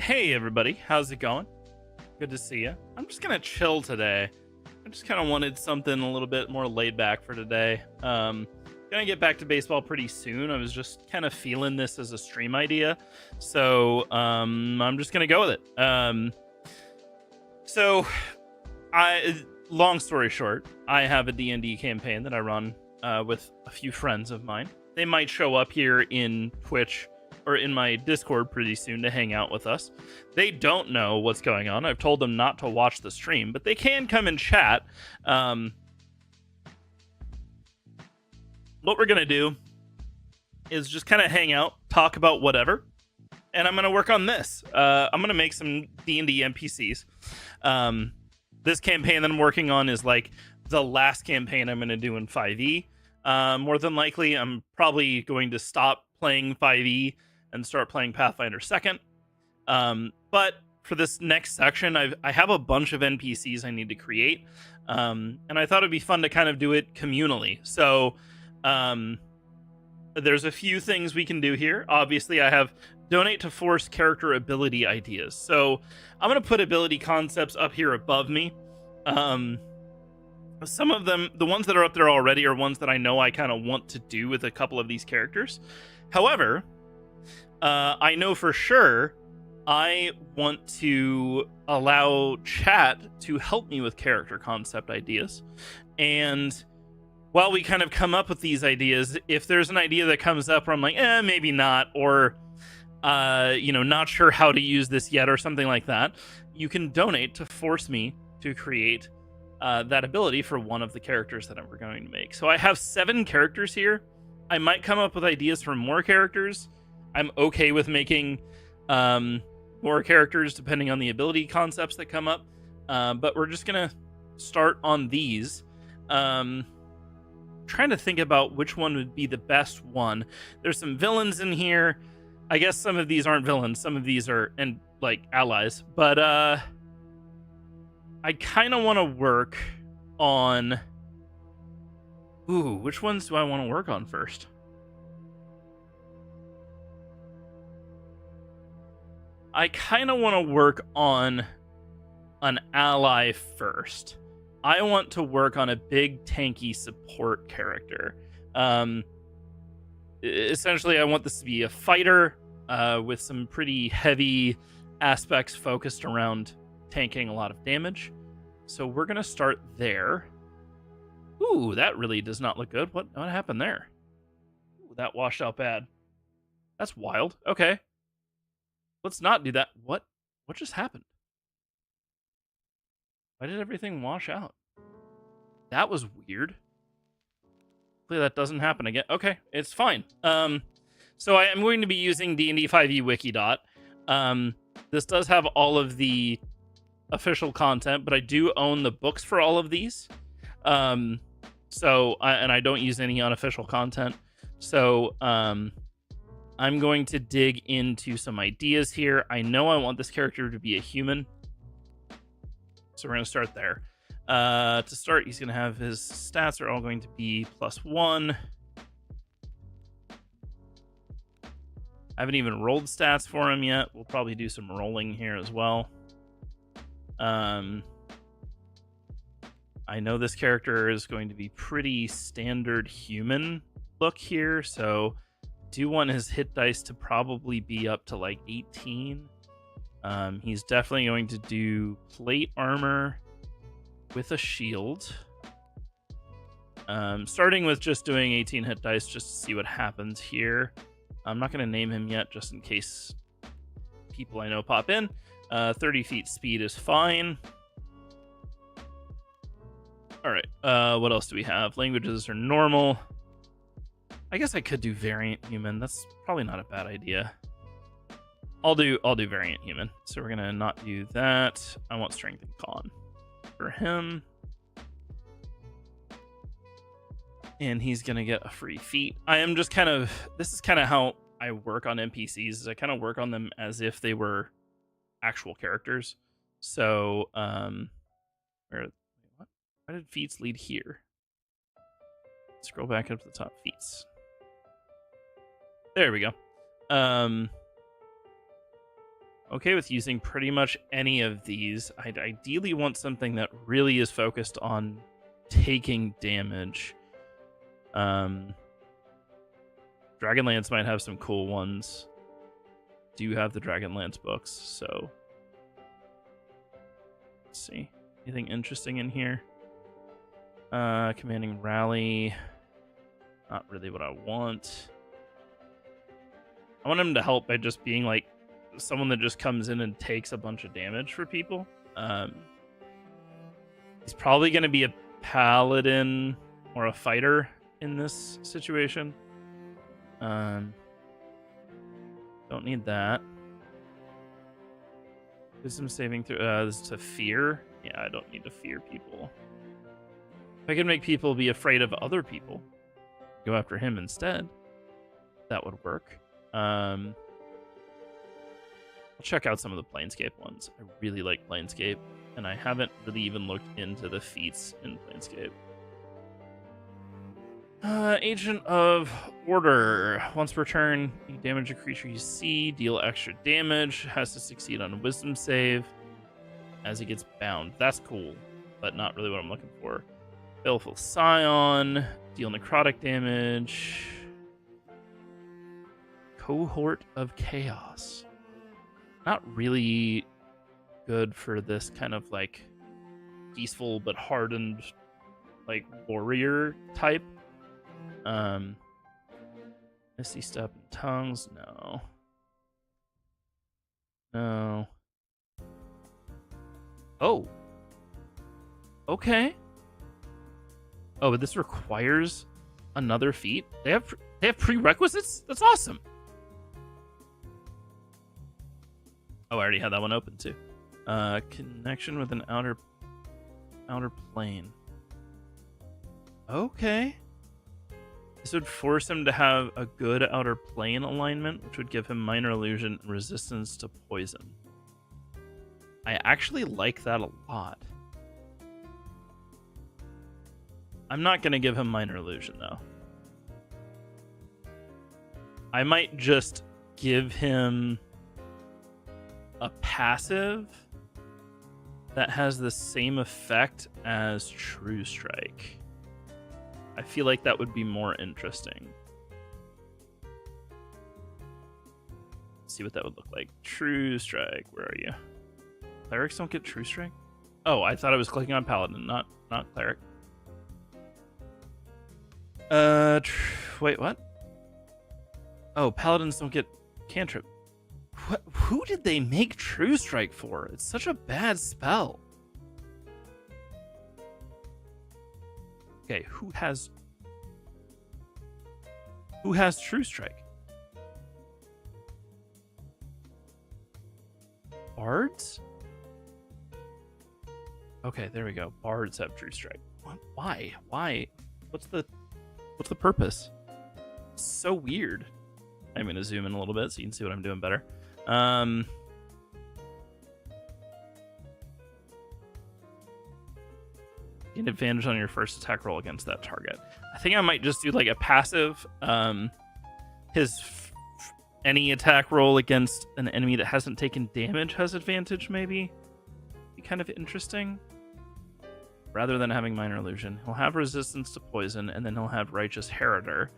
Hey everybody, how's it going? Good to see you. I'm just gonna chill today. I just kind of wanted something a little bit more laid back for today. Gonna get back to baseball pretty soon. I was just kind of feeling this as a stream idea, so I'm just gonna go with it. So long story short, I have a D&D campaign that I run with a few friends of mine. They might show up here in Twitch or in my Discord pretty soon to hang out with us. They don't know what's going on. I've told them not to watch the stream, but they can come and chat. What we're going to do is just kind of hang out, talk about whatever, and I'm going to work on this. I'm going to make some D&D NPCs. This campaign that I'm working on is like the last campaign I'm going to do in 5e. More than likely, I'm probably going to stop playing 5e and start playing Pathfinder 2nd. But for this next section, I have a bunch of NPCs I need to create. And I thought it'd be fun to kind of do it communally. So there's a few things we can do here. Obviously, I have donate to force character ability ideas. So I'm going to put ability concepts up here above me. Some of them, the ones that are up there already, are ones that I know I kind of want to do with a couple of these characters. However, I know for sure I want to allow chat to help me with character concept ideas. And while we kind of come up with these ideas, if there's an idea that comes up where I'm like, maybe not, or, not sure how to use this yet, or something like that, you can donate to force me to create that ability for one of the characters that we're going to make. So I have 7 characters here. I might come up with ideas for more characters. I'm okay with making more characters depending on the ability concepts that come up. But we're just going to start on these. Trying to think about which one would be the best one. There's some villains in here. I guess some of these aren't villains. Some of these are allies. But I kind of want to work on... Ooh, which ones do I want to work on first? I kind of want to work on an ally first. I want to work on a big tanky support character. Essentially, I want this to be a fighter with some pretty heavy aspects focused around tanking a lot of damage. So we're going to start there. Ooh, that really does not look good. What happened there? Ooh, that washed out bad. That's wild. Okay. Let's not do that. What just happened? Why did everything wash out? That was weird. Hopefully that doesn't happen again. Okay, it's fine. So I am going to be using D&D 5e Wikidot. This does have all of the official content, but I do own the books for all of these. And I don't use any unofficial content. So I'm going to dig into some ideas here. I know I want this character to be a human, so we're going to start there. To start, he's going to have his stats are all going to be +1. I haven't even rolled stats for him yet. We'll probably do some rolling here as well. I know this character is going to be pretty standard human look here, so do want his hit dice to probably be up to like 18. He's definitely going to do plate armor with a shield. Starting with just doing 18 hit dice just to see what happens here. I'm not going to name him yet just in case people I know pop in. 30 feet speed is fine. All right. What else do we have? Languages are normal. I guess I could do variant human. That's probably not a bad idea. I'll do variant human. So we're gonna not do that. I want strength and con for him. And he's gonna get a free feat. I am just this is kind of how I work on NPCs, is I kind of work on them as if they were actual characters. So why did feats lead here? Scroll back up to the top. Feats. There we go. Okay with using pretty much any of these. I'd ideally want something that really is focused on taking damage. Dragonlance might have some cool ones. Do have the Dragonlance books, so let's see. Anything interesting in here? Commanding Rally. Not really what I want. I want him to help by just being like someone that just comes in and takes a bunch of damage for people. He's probably going to be a paladin or a fighter in this situation. Don't need that. Wisdom saving through. This is to fear. Yeah, I don't need to fear people. If I can make people be afraid of other people, go after him instead. That would work. I'll check out some of the Planescape ones. I really like Planescape, and I haven't really even looked into the feats in Planescape. Agent of Order. Once per turn, you damage a creature you see, deal extra damage, has to succeed on a wisdom save as he gets bound. That's cool, but not really what I'm looking for. Baleful Scion, deal necrotic damage. Cohort of Chaos. Not really good for this kind of like peaceful but hardened like warrior type. Misty Step and Tongues, no. Oh. Okay. Oh, but this requires another feat? They have prerequisites? That's awesome. Oh, I already had that one open too. Connection with an outer plane. Okay. This would force him to have a good outer plane alignment, which would give him minor illusion and resistance to poison. I actually like that a lot. I'm not going to give him minor illusion, though. I might just give him a passive that has the same effect as True Strike. I feel like that would be more interesting. Let's see what that would look like. True Strike, where are you? Clerics don't get True Strike? Oh, I thought I was clicking on Paladin, not Cleric. Wait, what? Oh, Paladins don't get cantrip. What? Who did they make True Strike for? It's such a bad spell. Okay, who has True Strike? Bards? Okay, there we go. Bards have True Strike. What? Why? What's the purpose? It's so weird. I'm gonna zoom in a little bit so you can see what I'm doing better. Gain advantage on your first attack roll against that target. I think I might just do like a passive. Any attack roll against an enemy that hasn't taken damage has advantage, maybe. Be kind of interesting. Rather than having minor illusion, he'll have resistance to poison, and then he'll have Righteous Heriter,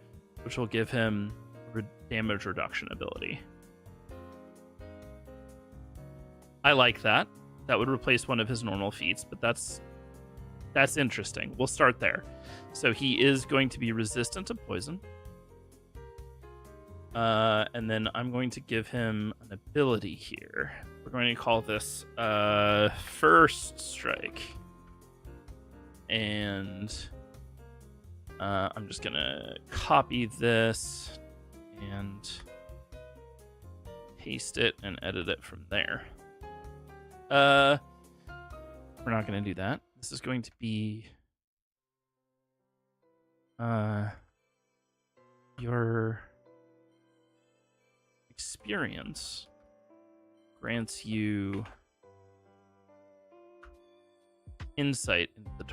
which will give him damage reduction ability. I like that. That would replace one of his normal feats, but that's interesting. We'll start there. So he is going to be resistant to poison. And then I'm going to give him an ability here. We're going to call this First Strike. And I'm just going to copy this and paste it and edit it from there. We're not going to do that. This is going to be your experience grants you insight into the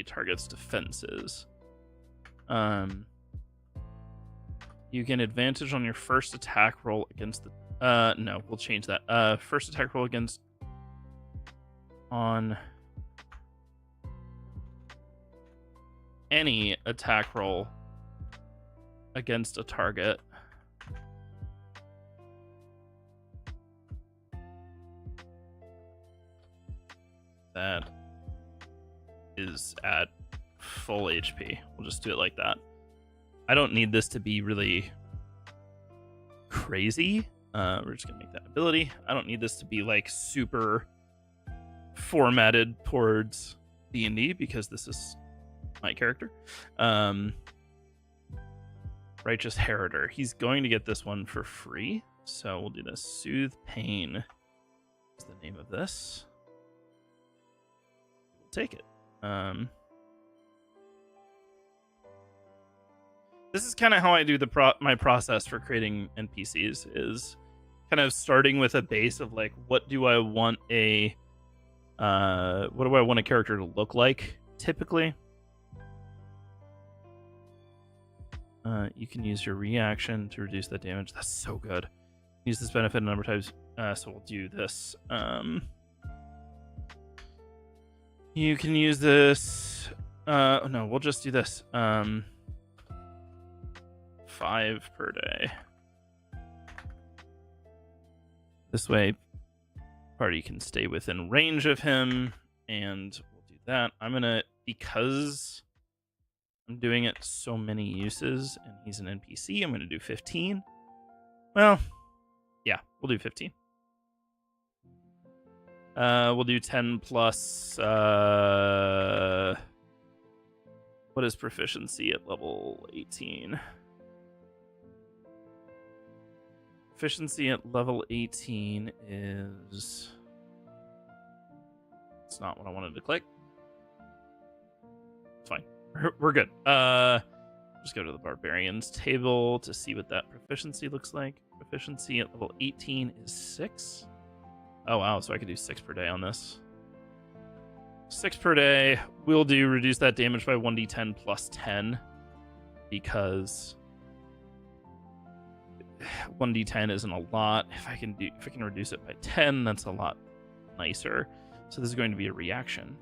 target's defenses. You get advantage on your first attack roll against the... no, we'll change that. First attack roll against... On... any attack roll against a target. That is at full HP. We'll just do it like that. I don't need this to be really crazy. We're just gonna make that ability. I don't need this to be like super formatted towards D&D because this is my character. Righteous Heriter. He's going to get this one for free. So we'll do this. Soothe Pain is the name of this. We'll take it. This is kind of how I do my process for creating NPCs, is kind of starting with a base of like, what do I want a character to look like typically. You can use your reaction to reduce that damage. That's so good. Use this benefit a number of times. So we'll do this. You can use this. No, we'll just do this. 5 per day. This way, party can stay within range of him, and we'll do that. I'm gonna, because I'm doing it so many uses, and he's an NPC, I'm gonna do 15. Well, yeah, we'll do 15. We'll do 10 plus, what is proficiency at level 18? Proficiency at level 18 is... It's not what I wanted to click. It's fine. We're good. Just go to the Barbarians table to see what that proficiency looks like. Proficiency at level 18 is 6. Oh, wow. So I could do 6 per day on this. 6 per day. We'll do reduce that damage by 1d10 plus 10 because 1d10 isn't a lot. If I can reduce it by 10, that's a lot nicer. So this is going to be a reaction.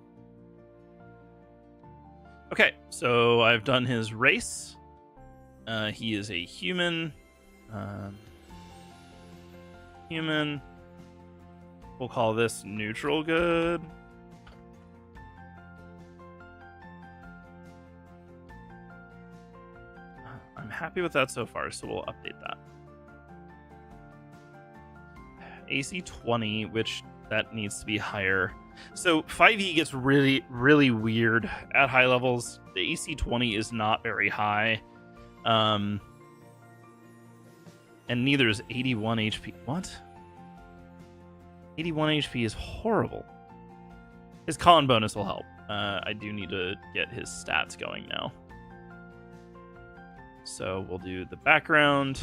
Okay, so I've done his race. He is a human. Human. We'll call this neutral good. I'm happy with that so far, so we'll update that. AC 20, which that needs to be higher. So 5e gets really, really weird at high levels. The AC 20 is not very high. And neither is 81 HP. What? 81 HP is horrible. His con bonus will help. I do need to get his stats going now. So we'll do the background.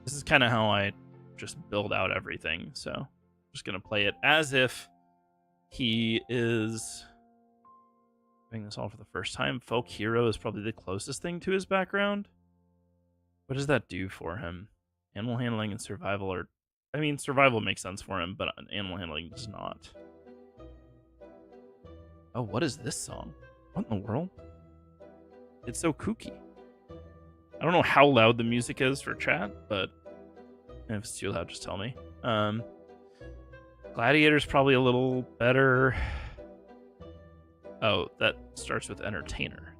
This is kind of how I just build out everything. So I'm just going to play it as if he is doing this all for the first time. Folk hero is probably the closest thing to his background. What does that do for him? Animal handling and survival are... I mean, survival makes sense for him, but animal handling does not. Oh, what is this song? What in the world? It's so kooky. I don't know how loud the music is for chat, but if it's too loud, just tell me. Gladiator's probably a little better. Oh, that starts with entertainer.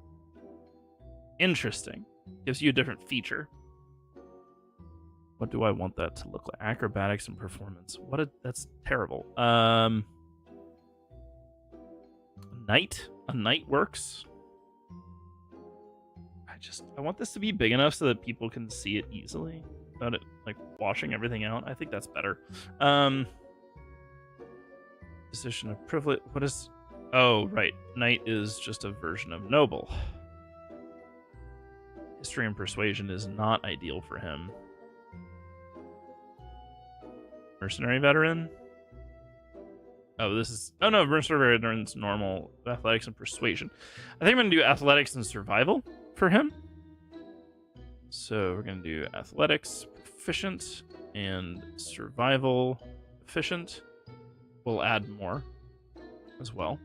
Interesting. Gives you a different feature. What do I want that to look like? Acrobatics and performance. That's terrible. Knight. A knight works. I want this to be big enough so that people can see it easily without it like washing everything out. I think that's better. Position of privilege. What is... Oh, right. Knight is just a version of noble. History and persuasion is not ideal for him. Mercenary veteran? Oh, this is... Oh, no. Mercenary veteran's normal. Athletics and persuasion. I think I'm going to do athletics and survival for him. So we're going to do athletics proficient and survival proficient. We'll add more as well.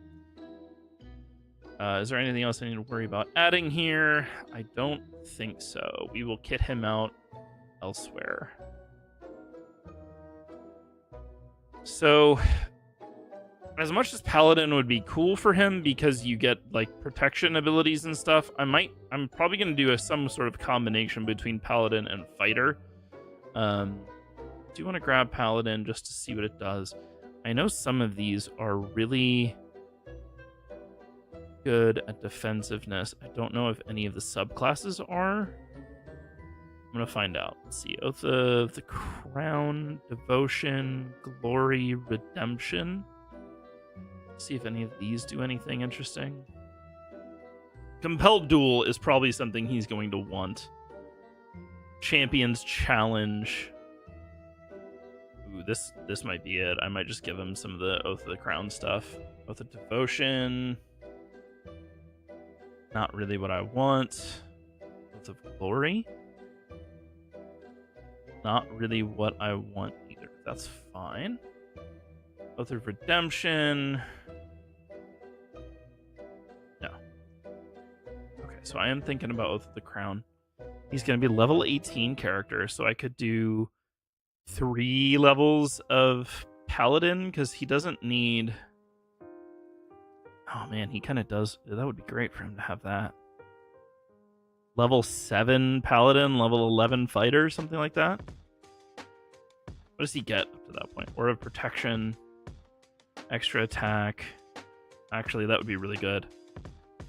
Is there anything else I need to worry about adding here? I don't think so. We will kit him out elsewhere. So, as much as Paladin would be cool for him because you get like protection abilities and stuff, I'm probably going to do some sort of combination between Paladin and Fighter. Do you want to grab Paladin just to see what it does? I know some of these are really good at defensiveness. I don't know if any of the subclasses are. I'm gonna find out. Let's see. Oath of the Crown, Devotion, Glory, Redemption. Let's see if any of these do anything interesting. Compelled Duel is probably something he's going to want. Champion's Challenge. Ooh, this might be it. I might just give him some of the Oath of the Crown stuff. Oath of Devotion. Not really what I want. Oath of Glory. Not really what I want either. That's fine. Oath of Redemption. No. Okay, so I am thinking about Oath of the Crown. He's going to be level 18 character, so I could do 3 levels of Paladin, because he doesn't need... Oh man, he kind of does. That would be great for him to have that. Level 7 Paladin, level 11 Fighter, something like that. What does he get up to that point? Aura of Protection, extra attack. Actually, that would be really good.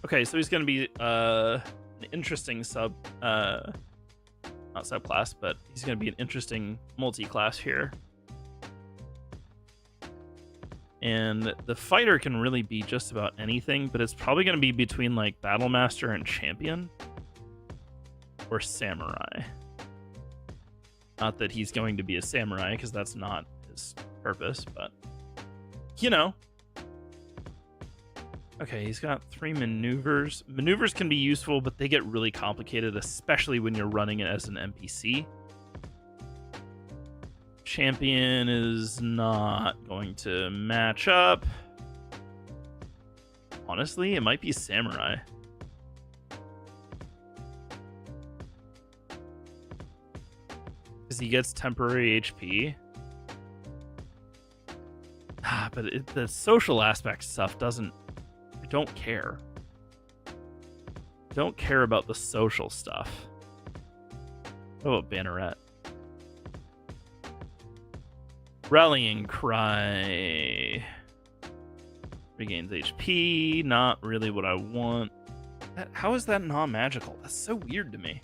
Okay, so he's going to be an interesting not subclass, but he's going to be an interesting multi-class here. And the Fighter can really be just about anything, but it's probably going to be between like Battlemaster and Champion. Or Samurai. Not that he's going to be a Samurai, because that's not his purpose, but... You know. Okay, he's got 3 maneuvers. Maneuvers can be useful, but they get really complicated, especially when you're running it as an NPC. Champion is not going to match up. Honestly, it might be Samurai. Because he gets temporary HP. But the social aspect stuff doesn't... I don't care. Don't care about the social stuff. What about Banneret? Rallying Cry. Regains HP. Not really what I want. How is that non-magical? That's so weird to me.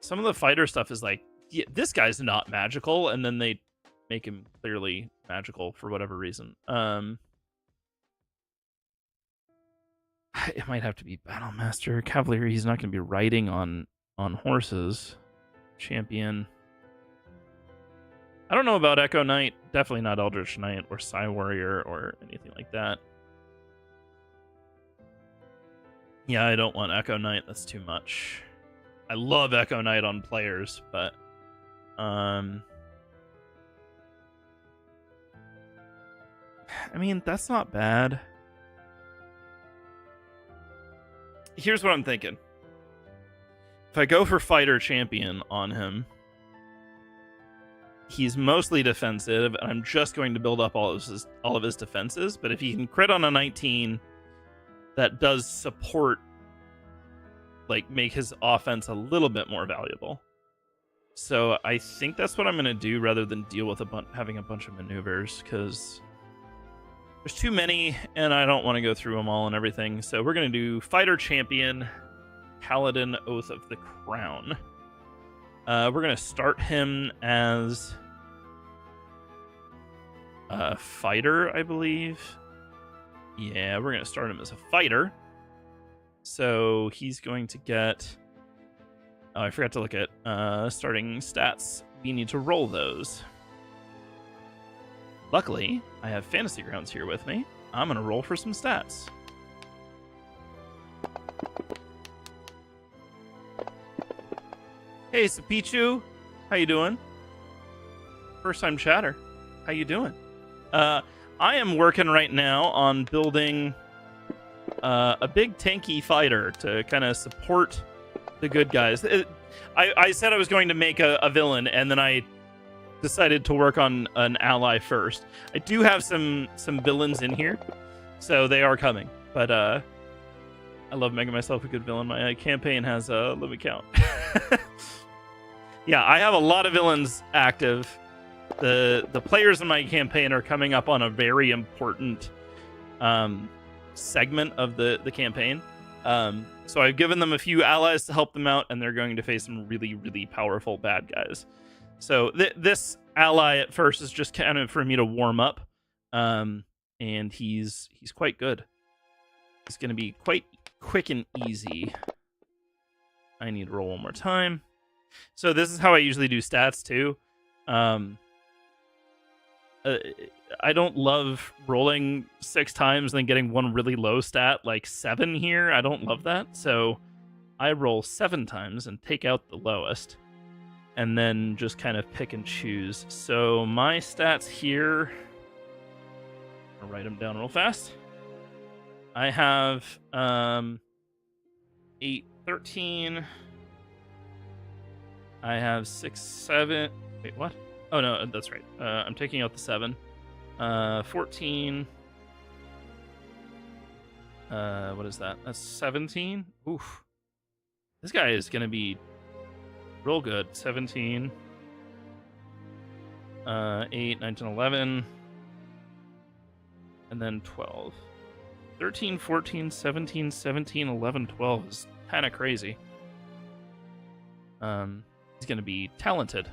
Some of the fighter stuff is like, yeah, this guy's not magical, and then they make him clearly magical for whatever reason. It might have to be Battlemaster. Cavalier, he's not going to be riding on horses. Champion. I don't know about Echo Knight. Definitely not Eldritch Knight or Psy Warrior or anything like that. Yeah, I don't want Echo Knight. That's too much. I love Echo Knight on players, but... I mean, that's not bad. Here's what I'm thinking. If I go for Fighter Champion on him, he's mostly defensive, and I'm just going to build up all of his defenses. But if he can crit on a 19, that does support, like, make his offense a little bit more valuable. So I think that's what I'm going to do rather than deal with having a bunch of maneuvers, because there's too many, and I don't want to go through them all and everything. So we're going to do Fighter Champion, Paladin, Oath of the Crown. We're going to start him as a fighter, I believe. Yeah, we're going to start him as a fighter. So he's going to get... Oh, I forgot to look at starting stats. We need to roll those. Luckily, I have Fantasy Grounds here with me. I'm going to roll for some stats. Hey, Sapichu. How you doing? First time chatter. How you doing? I am working right now on building a big tanky fighter to kind of support the good guys. I said I was going to make a villain, and then I decided to work on an ally first. I do have some villains in here, so they are coming. But I love making myself a good villain. My campaign has a limit count. Yeah, I have a lot of villains active. The players in my campaign are coming up on a very important segment of the campaign. So I've given them a few allies to help them out, and they're going to face some really, really powerful bad guys. So this ally at first is just kind of for me to warm up, and he's quite good. It's going to be quite quick and easy. I need to roll one more time. So this is how I usually do stats too. I don't love rolling 6 times and then getting one really low stat like 7 here. I don't love that. So I roll 7 times and take out the lowest and then just kind of pick and choose. So my stats here, I'll write them down real fast. I have 8, 13. I have 6, 7. Wait, what? Oh, no, that's right. I'm taking out the 7. 14. What is that? That's 17. Oof. This guy is going to be real good. 17. 8, 19, 11. And then 12. 13, 14, 17, 17, 11, 12 is kind of crazy. He's going to be talented.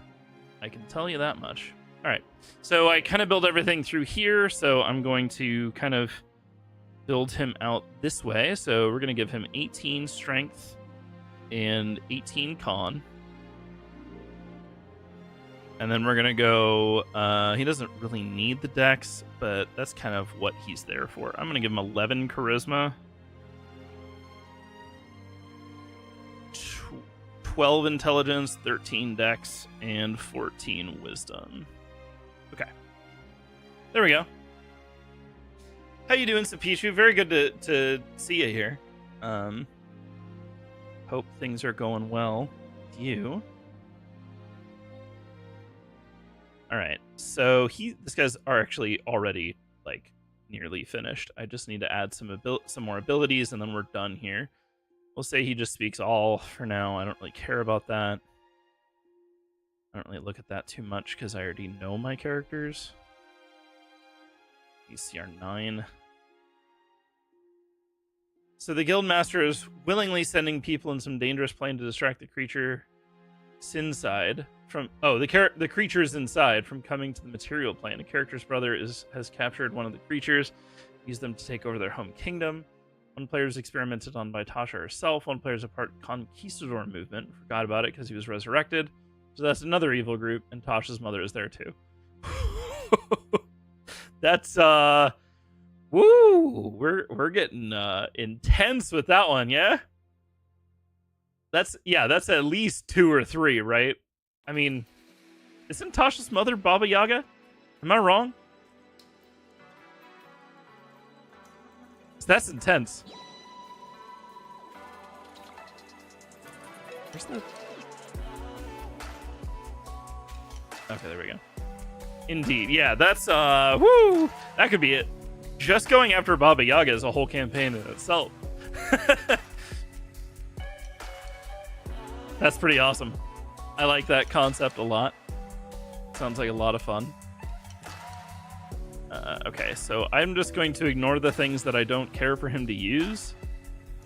I can tell you that much. All right. So I kind of build everything through here. So I'm going to kind of build him out this way. So we're going to give him 18 strength and 18 con. And then we're going to go, he doesn't really need the dex, but that's kind of what he's there for. I'm going to give him 11 charisma, 12 intelligence, 13 dex, and 14 wisdom. Okay. There we go. How you doing, Sapichu? Very good to see you here. Hope things are going well with you. All right, so this guy's are actually already like nearly finished. I just need to add some more abilities, and then we're done here. We'll say he just speaks all for now. I don't really care about that. I don't really look at that too much because I already know my characters. ECR 9. So the Guildmaster is willingly sending people in some dangerous plane to distract the creature inside from the creatures inside from coming to the material plane. A character's brother has captured one of the creatures, used them to take over their home kingdom. One player is experimented on by Tasha herself. One player is a part conquistador movement. Forgot about it because he was resurrected. So that's another evil group, and Tasha's mother is there too. That's woo! We're getting intense with that one, yeah. That's at least 2 or 3, right? I mean, isn't Tasha's mother Baba Yaga? Am I wrong? That's intense. Where's the... Okay, there we go. Indeed, yeah, that's woo! That could be it. Just going after Baba Yaga is a whole campaign in itself. That's pretty awesome. I like that concept a lot. Sounds like a lot of fun. Okay, so I'm just going to ignore the things that I don't care for him to use.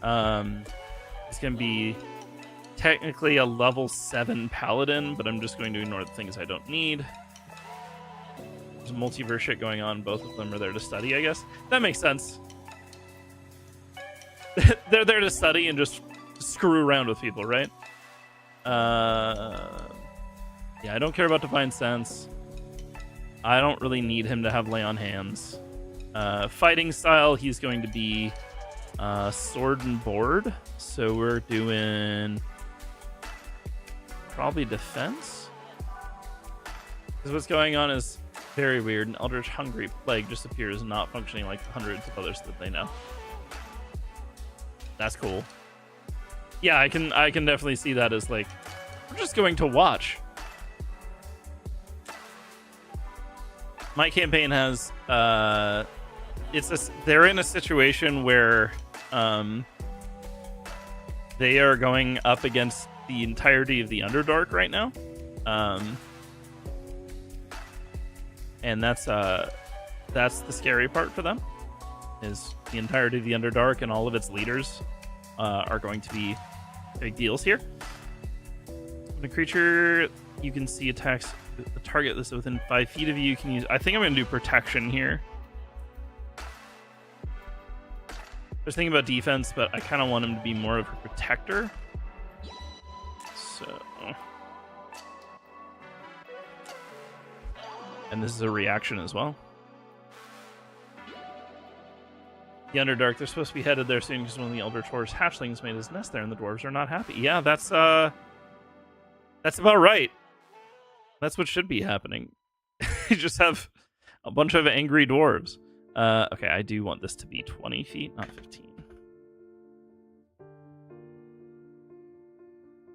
It's going to be technically a level 7 paladin, but I'm just going to ignore the things I don't need. There's multiverse shit going on. Both of them are there to study, I guess. That makes sense. They're there to study and just screw around with people, right? Yeah, I don't care about Divine Sense. I don't really need him to have lay on hands. Fighting style, he's going to be sword and board. So we're doing probably defense. Because what's going on is very weird. An Eldritch Hungry Plague just appears, not functioning like hundreds of others that they know. That's cool. Yeah, I can definitely see that as like, we're just going to watch. My campaign has they're in a situation where they are going up against the entirety of the Underdark right now. And that's the scary part for them, is the entirety of the Underdark and all of its leaders are going to be big deals here. When a creature you can see attacks the target that's within 5 feet of you, you can use... I think I'm going to do protection here. I was thinking about defense, but I kind of want him to be more of a protector. So... And this is a reaction as well. The Underdark, they're supposed to be headed there soon because one of the Elder Tor's hatchlings made his nest there and the dwarves are not happy. Yeah, that's about right. That's what should be happening. You just have a bunch of angry dwarves. Okay, I do want this to be 20 feet, not 15.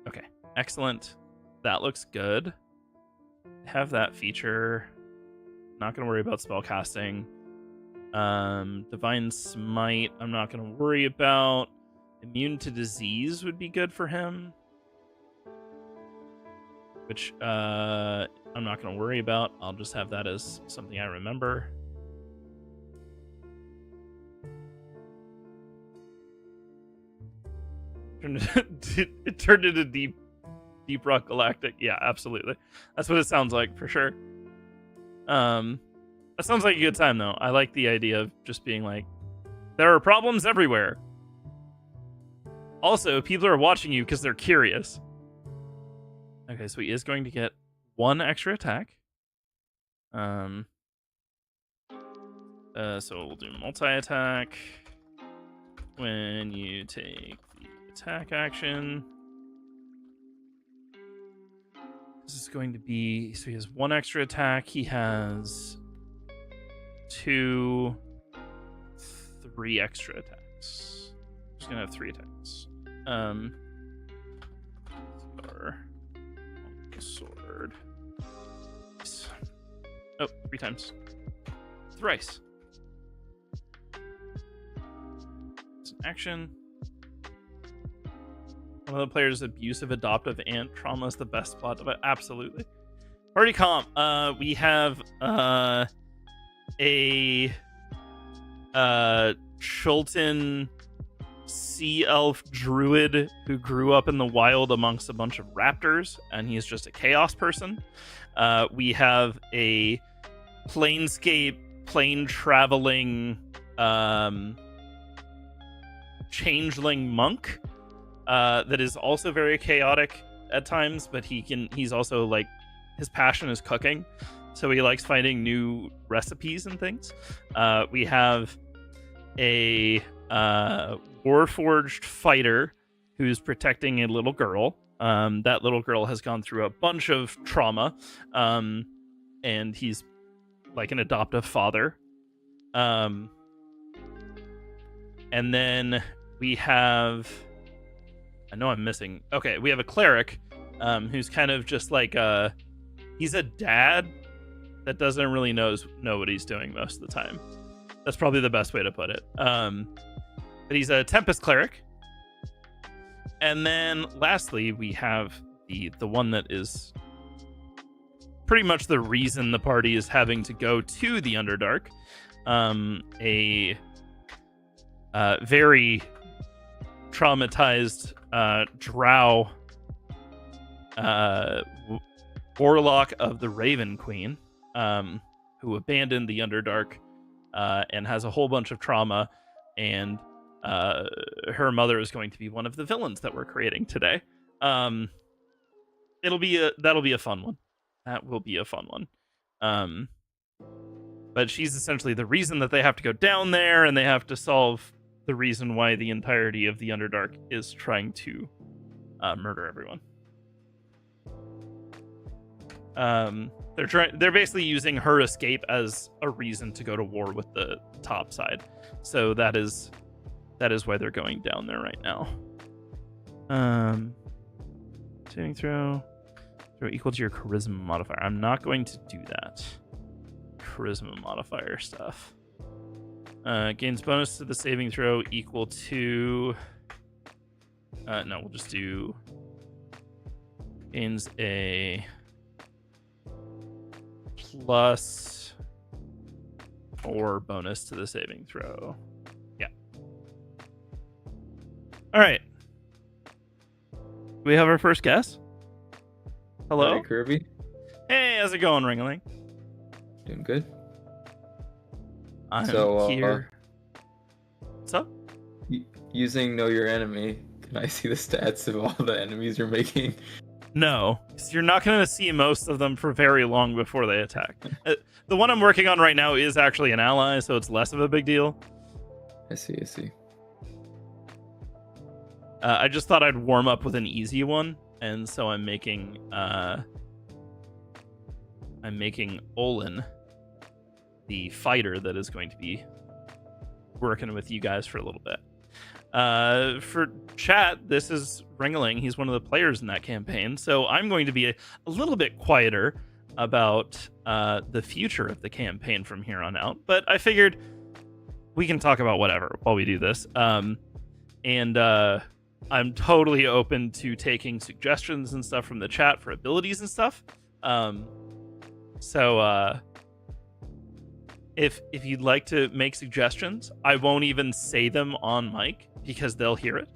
Okay, excellent. That looks good. Have that feature. Not going to worry about spellcasting. Divine Smite, I'm not going to worry about. Immune to disease would be good for him, which I'm not going to worry about. I'll just have that as something I remember. It turned into Deep Rock Galactic. Yeah, absolutely. That's what it sounds like for sure. That sounds like a good time though. I like the idea of just being like, there are problems everywhere. Also, people are watching you because they're curious. Okay, so he is going to get 1 extra attack. So we'll do multi-attack. When you take the attack action. This is going to be... So he has 1 extra attack. He has 2... 3 extra attacks. He's going to have 3 attacks. Sword. Oh, 3 times. Thrice. It's an action. One of the players' abusive adoptive aunt trauma is the best spot of it. Absolutely. Party comp. We have a Chultan sea elf druid who grew up in the wild amongst a bunch of raptors, and he's just a chaos person. We have a planescape plane traveling changeling monk that is also very chaotic at times, but he's also like, his passion is cooking, so he likes finding new recipes and things. We have a Warforged fighter who's protecting a little girl. That little girl has gone through a bunch of trauma, and he's like an adoptive father. And then we have... I know I'm missing... Okay, we have a cleric who's kind of just like he's a dad that doesn't really know what he's doing most of the time. That's probably the best way to put it. But he's a Tempest cleric. And then lastly, we have the one that is pretty much the reason the party is having to go to the Underdark. A very traumatized drow warlock of the Raven Queen, who abandoned the Underdark and has a whole bunch of trauma, and her mother is going to be one of the villains that we're creating today. That'll be a fun one. That will be a fun one. But she's essentially the reason that they have to go down there, and they have to solve the reason why the entirety of the Underdark is trying to murder everyone. They're basically using her escape as a reason to go to war with the top side. So that is why they're going down there right now. Saving throw equal to your charisma modifier. I'm not going to do that. Charisma modifier stuff. Gains bonus to the saving throw equal to... no, we'll just do... Gains a... plus 4 bonus to the saving throw. Yeah. All right. We have our first guest. Hello, Hi, Kirby. Hey, how's it going, Ringling? Doing good. I'm So, here. What's up? Using Know Your Enemy, can I see the stats of all the enemies you're making? No, 'cause you're not going to see most of them for very long before they attack. The one I'm working on right now is actually an ally, so it's less of a big deal. I see. I just thought I'd warm up with an easy one, and so I'm making Olin the fighter that is going to be working with you guys for a little bit. For chat, this is Ringling. He's one of the players in that campaign, so I'm going to be a little bit quieter about the future of the campaign from here on out, but I figured we can talk about whatever while we do this. And I'm totally open to taking suggestions and stuff from the chat for abilities and stuff. So if you'd like to make suggestions, I won't even say them on mic because they'll hear it.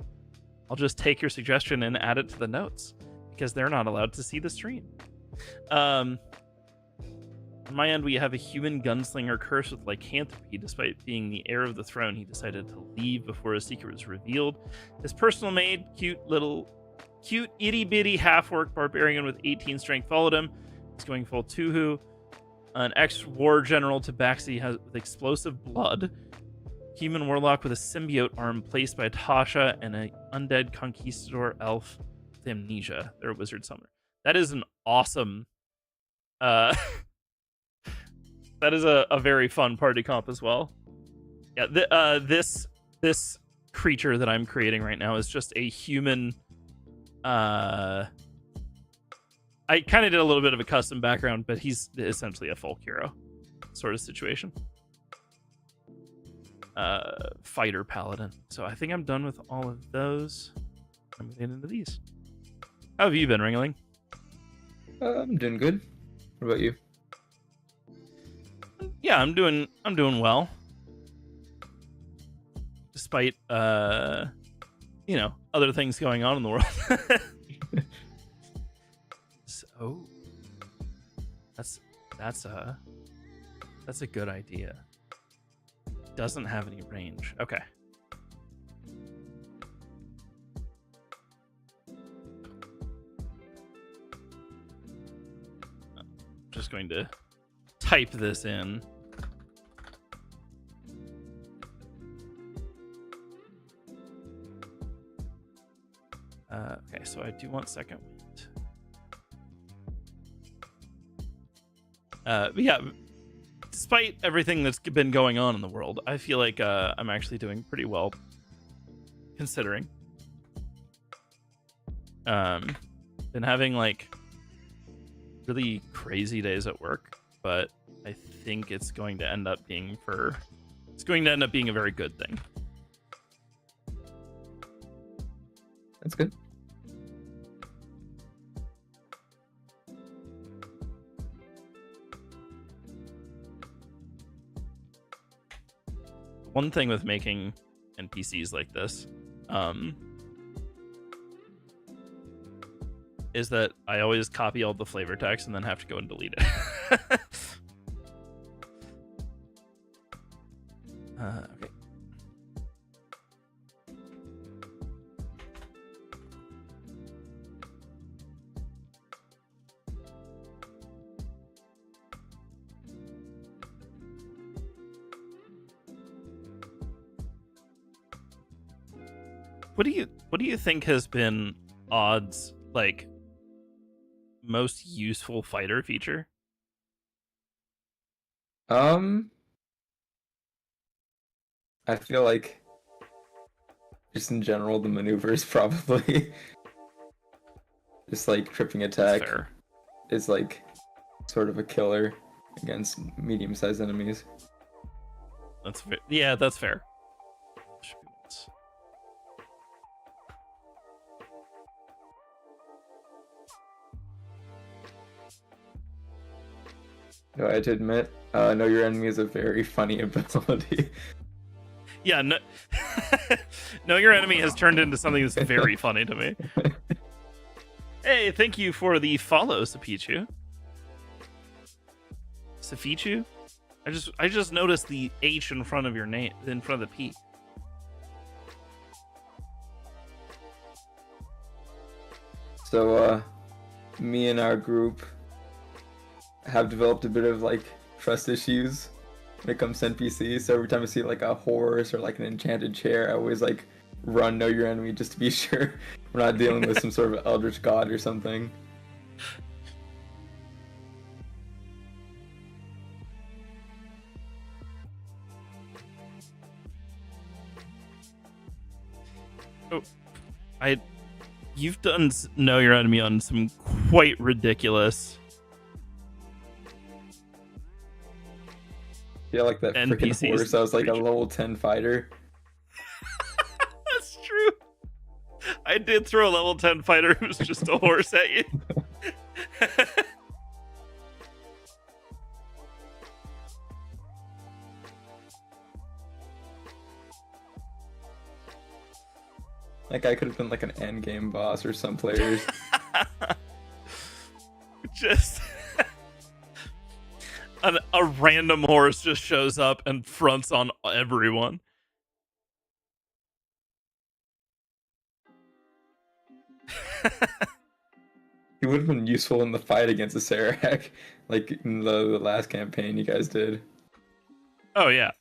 I'll just take your suggestion and add it to the notes because they're not allowed to see the stream. On my end, we have a human gunslinger cursed with lycanthropy. Despite being the heir of the throne, he decided to leave before his secret was revealed. His personal maid, cute itty-bitty half-orc barbarian with 18 strength, followed him. He's going full Tuhu. An ex-war general Tabaxi has with explosive blood. Human warlock with a symbiote arm placed by Tasha, and an undead conquistador elf with amnesia. They're a wizard summoner. That is an awesome... that is a very fun party comp as well. Yeah, this creature that I'm creating right now is just a human... I kind of did a little bit of a custom background, but he's essentially a folk hero sort of situation. Fighter paladin. So I think I'm done with all of those. I'm gonna get into these. How have you been, Ringling? I'm doing good. What about you? Yeah, I'm doing well. Despite other things going on in the world. So that's a good idea. Doesn't have any range. Okay. Just going to type this in. Okay, so I do want second wind. But yeah, despite everything that's been going on in the world, I feel like I'm actually doing pretty well, considering. Been having like really crazy days at work, but I think it's going to end up being a very good thing. That's good. One thing with making NPCs like this is that I always copy all the flavor text and then have to go and delete it. Okay. What do you think has been odds like most useful fighter feature? I feel like just in general the maneuvers probably just like tripping That's attack fair. is like sort of a killer against medium-sized enemies. That's fair. Yeah, that's fair. Should be once. No, I had to admit, know your enemy is a very funny ability. Yeah, no, know your enemy has turned into something that's very funny to me. Hey, thank you for the follow, Sapichu. Safichu? I just noticed the H in front of your name, in front of the P. So, me and our group have developed a bit of like trust issues when it comes to NPCs. So every time I see like a horse or like an enchanted chair, I always like run know your enemy just to be sure we're not dealing with some sort of eldritch god or something. Oh, you've done know your enemy on some quite ridiculous Yeah, like that freaking NPCs horse. I was like a creature. level 10 fighter. That's true. I did throw a level 10 fighter who's just a horse at you. That guy could have been like an end game boss or some players. Just a random horse just shows up and fronts on everyone. He would have been useful in the fight against the Serac, like in the last campaign you guys did. Oh yeah.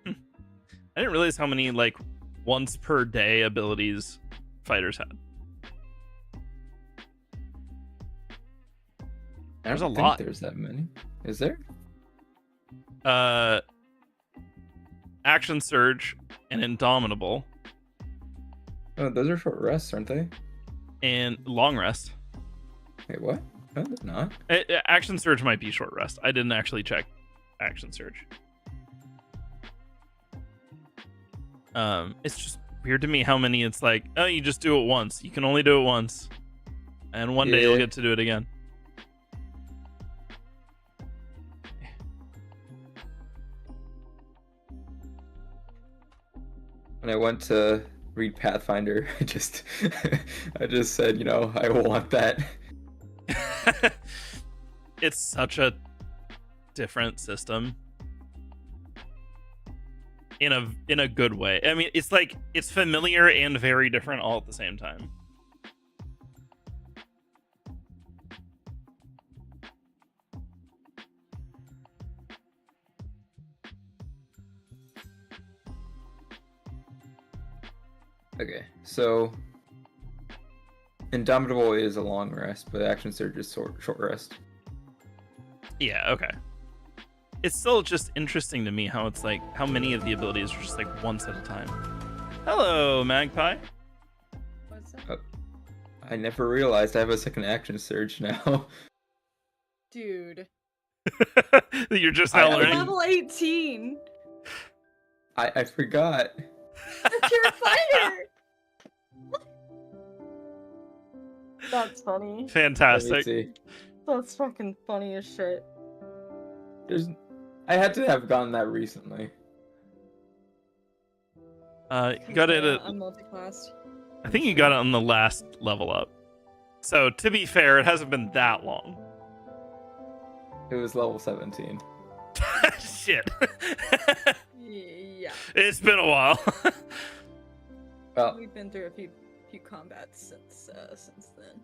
I didn't realize how many like once per day abilities fighters had. There's a don't lot. think there's that many. Is there? Action Surge and Indomitable Oh, those are short rests, aren't they? and Long Rest. Wait, what? No, they're not. Action Surge might be short rest. I didn't actually check Action Surge. It's just weird to me how many it's like, oh, you just do it once. You can only do it once. And one day you'll Yeah. get to do it again. When I went to read Pathfinder, I just said, you know, I want that. It's such a different system. In a good way. I mean, it's like it's familiar and very different all at the same time. Okay, so Indomitable is a long rest, but Action Surge is short rest. Yeah, okay. It's still just interesting to me how it's like how many of the abilities are just like once at a time. Hello, Magpie. What's up? I never realized I have a second Action Surge now. Dude. You're just I- now I- learning. Level 18! I forgot. That's your fighter! That's funny. Let me Fantastic. see. That's fucking funny as shit. I had to have gotten that recently. You got it at, I'm multi-classed. I think you got it on the last level up. So to be fair, it hasn't been that long. It was level 17. Shit. Yeah. It's been a while. Well, We've been through a few combats since then.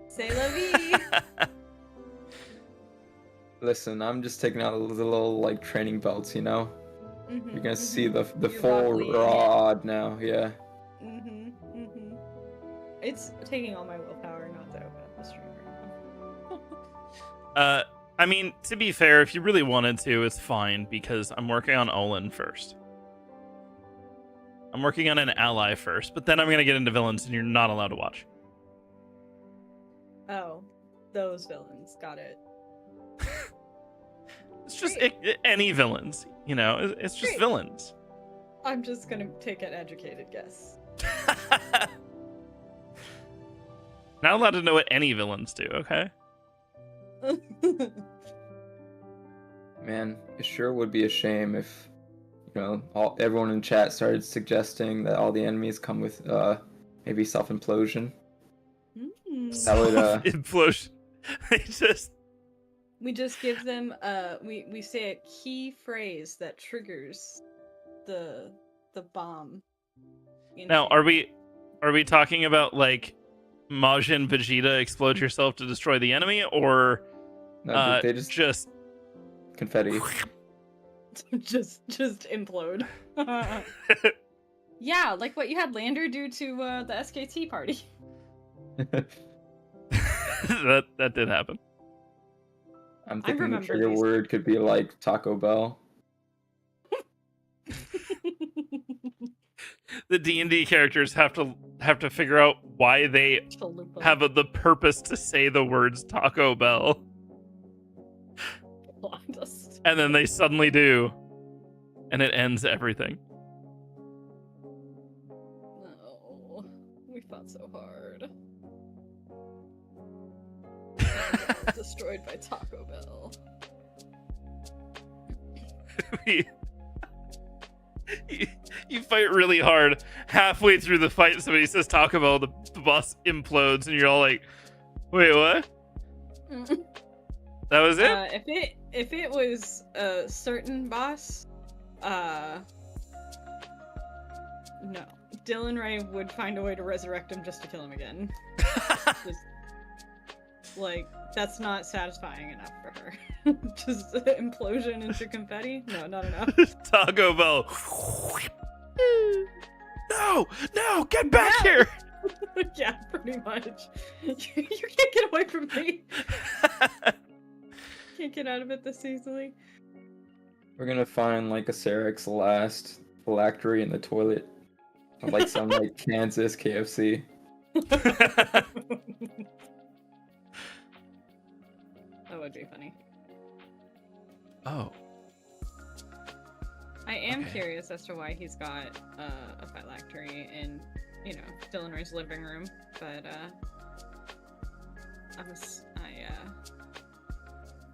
Say la vie! Listen, I'm just taking out the little like training belts, you know. Mhm, You're gonna see mhm. the You're full buckling it. rod now. Yeah. Mhm, mhm. It's taking all my willpower not to open up the stream right now. I mean, to be fair, if you really wanted to, it's fine because I'm working on Olin first. I'm working on an ally first, but then I'm gonna get into villains, and you're not allowed to watch. Oh, those villains. Got it. It's just Great. any villains, you know. It's just Great. villains. I'm just gonna take an educated guess. Not allowed to know what any villains do. Okay. Man, it sure would be a shame if, you know, everyone in chat started suggesting that all the enemies come with maybe self-implosion. That would Implosion. They just We just give them we say a key phrase that triggers the bomb. now are we talking about like Majin Vegeta explode yourself to destroy the enemy, or no, they just confetti. just implode. Yeah, like what you had Lander do to the SKT party. that did happen. I'm thinking the remember trigger these. word could be like Taco Bell. The D&D characters have to figure out why they Chalupa. have the purpose to say the words Taco Bell, Blind us. and then they suddenly do, and it ends everything. No, we fought so hard. Destroyed by Taco Bell. You fight really hard. Halfway through the fight, somebody says Taco Bell, the boss implodes, and you're all like, wait, what? That was it? If it was a certain boss, no. Dylan Ray would find a way to resurrect him just to kill him again. Just, like, that's not satisfying enough for her. Just implosion into confetti? No, not enough. Taco Bell. No, get back here. Yeah, pretty much. You can't get away from me. Can't get out of it this easily. We're gonna find like a Cerex last phylactery in the toilet of like some like Kansas KFC. That would be funny. Oh. I am Okay. curious as to why he's got a phylactery in, you know, Dylan Ray's living room, but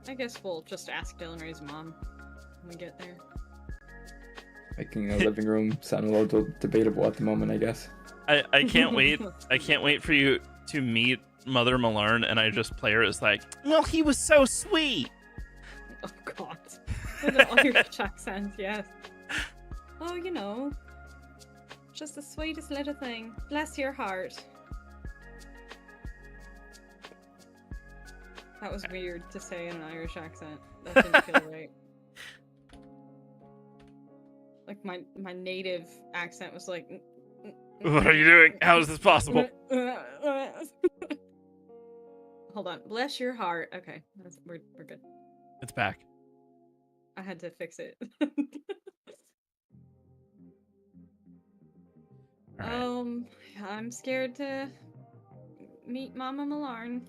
I guess we'll just ask Dylan Ray's mom when we get there. Making a living room sound a little debatable at the moment, I guess. I can't wait. I can't wait for you to meet Mother Malone, and I just play her as like, well, he was so sweet. Oh god. With all your Dutch accents, yes. Oh, you know, just the sweetest little thing. Bless your heart. That was weird to say in an Irish accent. That didn't feel right. Like my native accent was like. What are you doing? How is this possible? Hold on. Bless your heart. Okay, we're good. It's back. I had to fix it. All right. I'm scared to meet Mama Malarn.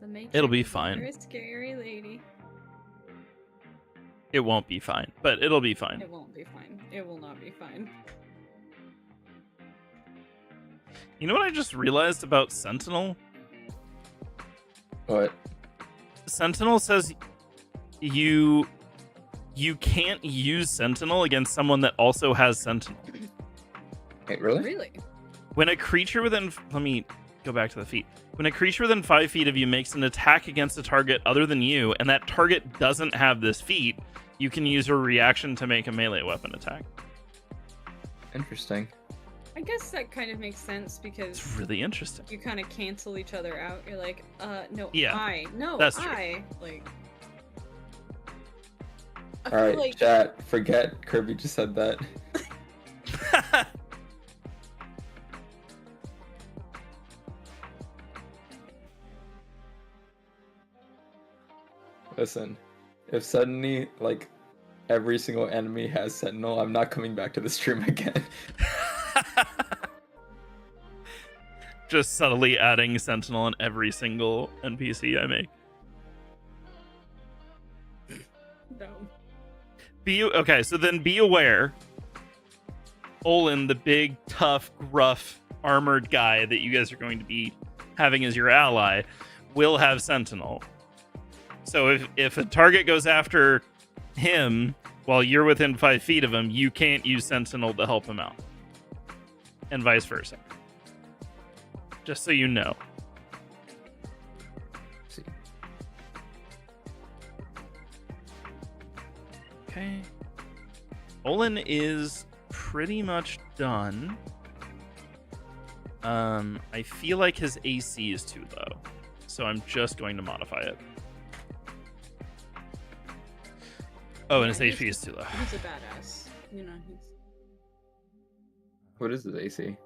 The matriarch It'll be is a fine. very scary lady. It won't be fine, but it'll be fine. It won't be fine. It will not be fine. You know what I just realized about Sentinel? What? Sentinel says you can't use Sentinel against someone that also has Sentinel. Wait, really? Really? When a creature within... Let me go back to the feat. When a creature within 5 feet of you makes an attack against a target other than you, and that target doesn't have this feat, you can use a reaction to make a melee weapon attack. Interesting. I guess that kind of makes sense because It's really interesting. you kind of cancel each other out. You're like, no, Yeah, no, that's true. like. I All right, feel like chat. Forget Kirby just said that. Listen, if suddenly like every single enemy has Sentinel, I'm not coming back to the stream again. Just subtly adding Sentinel on every single NPC I make. no. Okay, so then be aware. Olin, the big, tough, gruff, armored guy that you guys are going to be having as your ally, will have Sentinel. So if a target goes after him while you're within 5 feet of him, you can't use Sentinel to help him out. And vice versa. Just so you know. See. Okay. Olin is pretty much done. I feel like his AC is too low, so I'm just going to modify it. Oh, and his Yeah, HP is too low. He's a badass. You know, he's. What is his AC?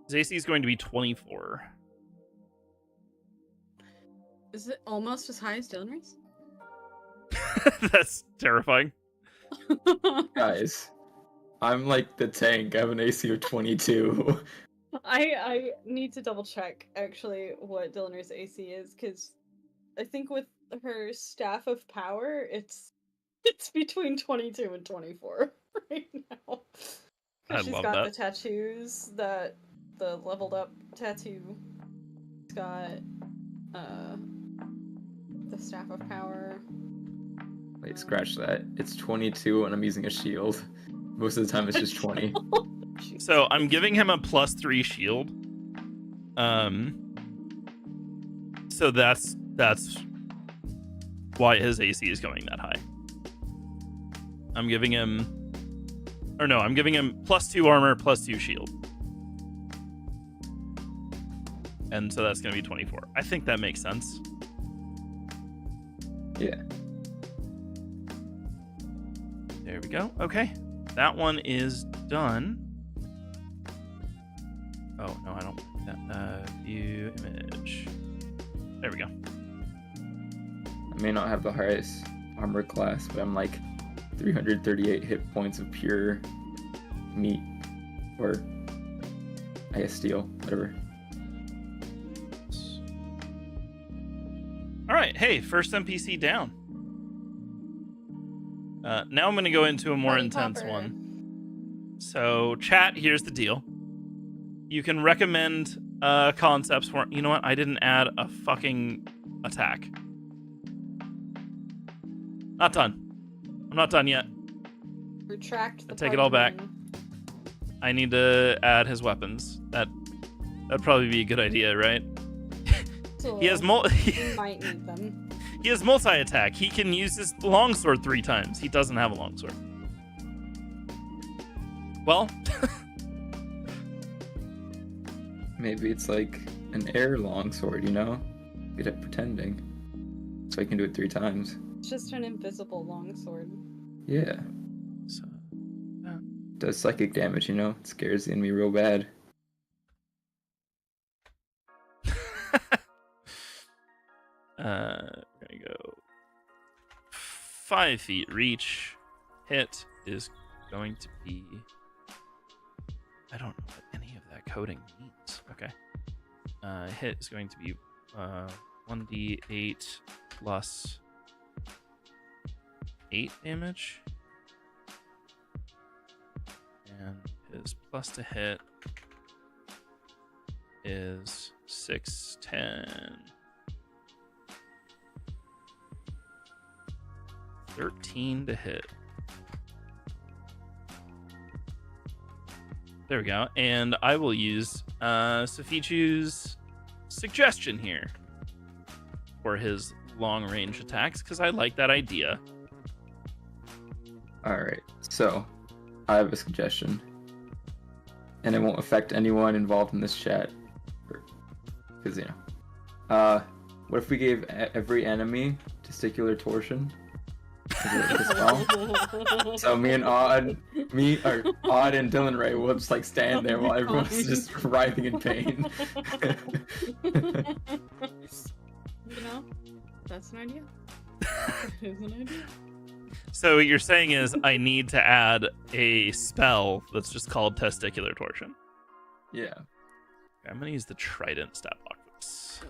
His AC is going to be 24. Is it almost as high as Dylan's? That's terrifying. Guys, I'm like the tank. I have an AC of 22. I need to double check actually what Dylan's AC is because I think with her staff of power, it's between 22 and 24 right now. I She's love got that. the tattoos, the leveled up tattoo. She's got the staff of power. Wait, scratch that. It's 22 and I'm using a shield. Most of the time it's just 20. So I'm giving him a +3 shield. So that's why his AC is going that high. I'm giving him +2 armor, +2 shield. And so that's going to be 24. I think that makes sense. Yeah. There we go. Okay. That one is done. Oh, no, I don't like that. View image. There we go. I may not have the highest armor class, but I'm like 338 hit points of pure meat. Or I guess steel, whatever. All right. Hey, first NPC down. Now I'm going to go into a more Party intense popper. one. So, chat, here's the deal. You can recommend concepts for... You know what? I didn't add a fucking attack. Not done. I'm not done yet. Retract the I take it all back. party I need to add his weapons. That'd probably be a good idea, right? So He has you might need them. He has multi-attack. He can use his longsword 3 times. He doesn't have a longsword. Well, Maybe it's like an air longsword, you know? Good at pretending. So I can do it 3 times. It's just an invisible longsword. Yeah. so, Does psychic damage, you know? It scares the enemy real bad. gonna go 5 feet reach. Hit is going to be... I don't know what any of that coding means. Okay. Hit is going to be 1d8 plus 8 damage. And his plus to hit is 6, 10, 13 to hit. There we go. And I will use Safichu's suggestion here for his long range attacks because I like that idea. Alright, so I have a suggestion. and it won't affect anyone involved in this chat. Because, you know. What if we gave every enemy testicular torsion? So me and Odd and Dylan Ray will just like stand there while everyone's just writhing in pain. You know, that's an idea. That is an idea. So what you're saying is I need to add a spell that's just called testicular torsion. Yeah. Okay, I'm gonna use the trident stat block for this.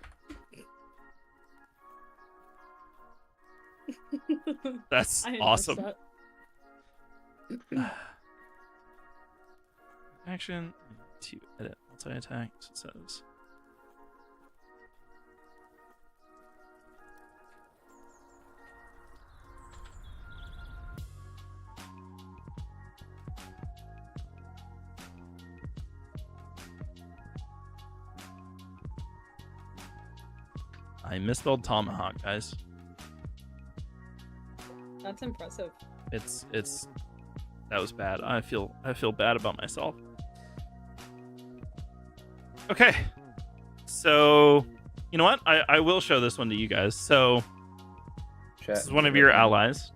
That's awesome. That. Action to edit multi-attack. So it says. I misspelled tomahawk, guys. That's impressive. It's that was bad. I feel bad about myself. Okay. So, you know what? I will show this one to you guys. So, this is one of your allies.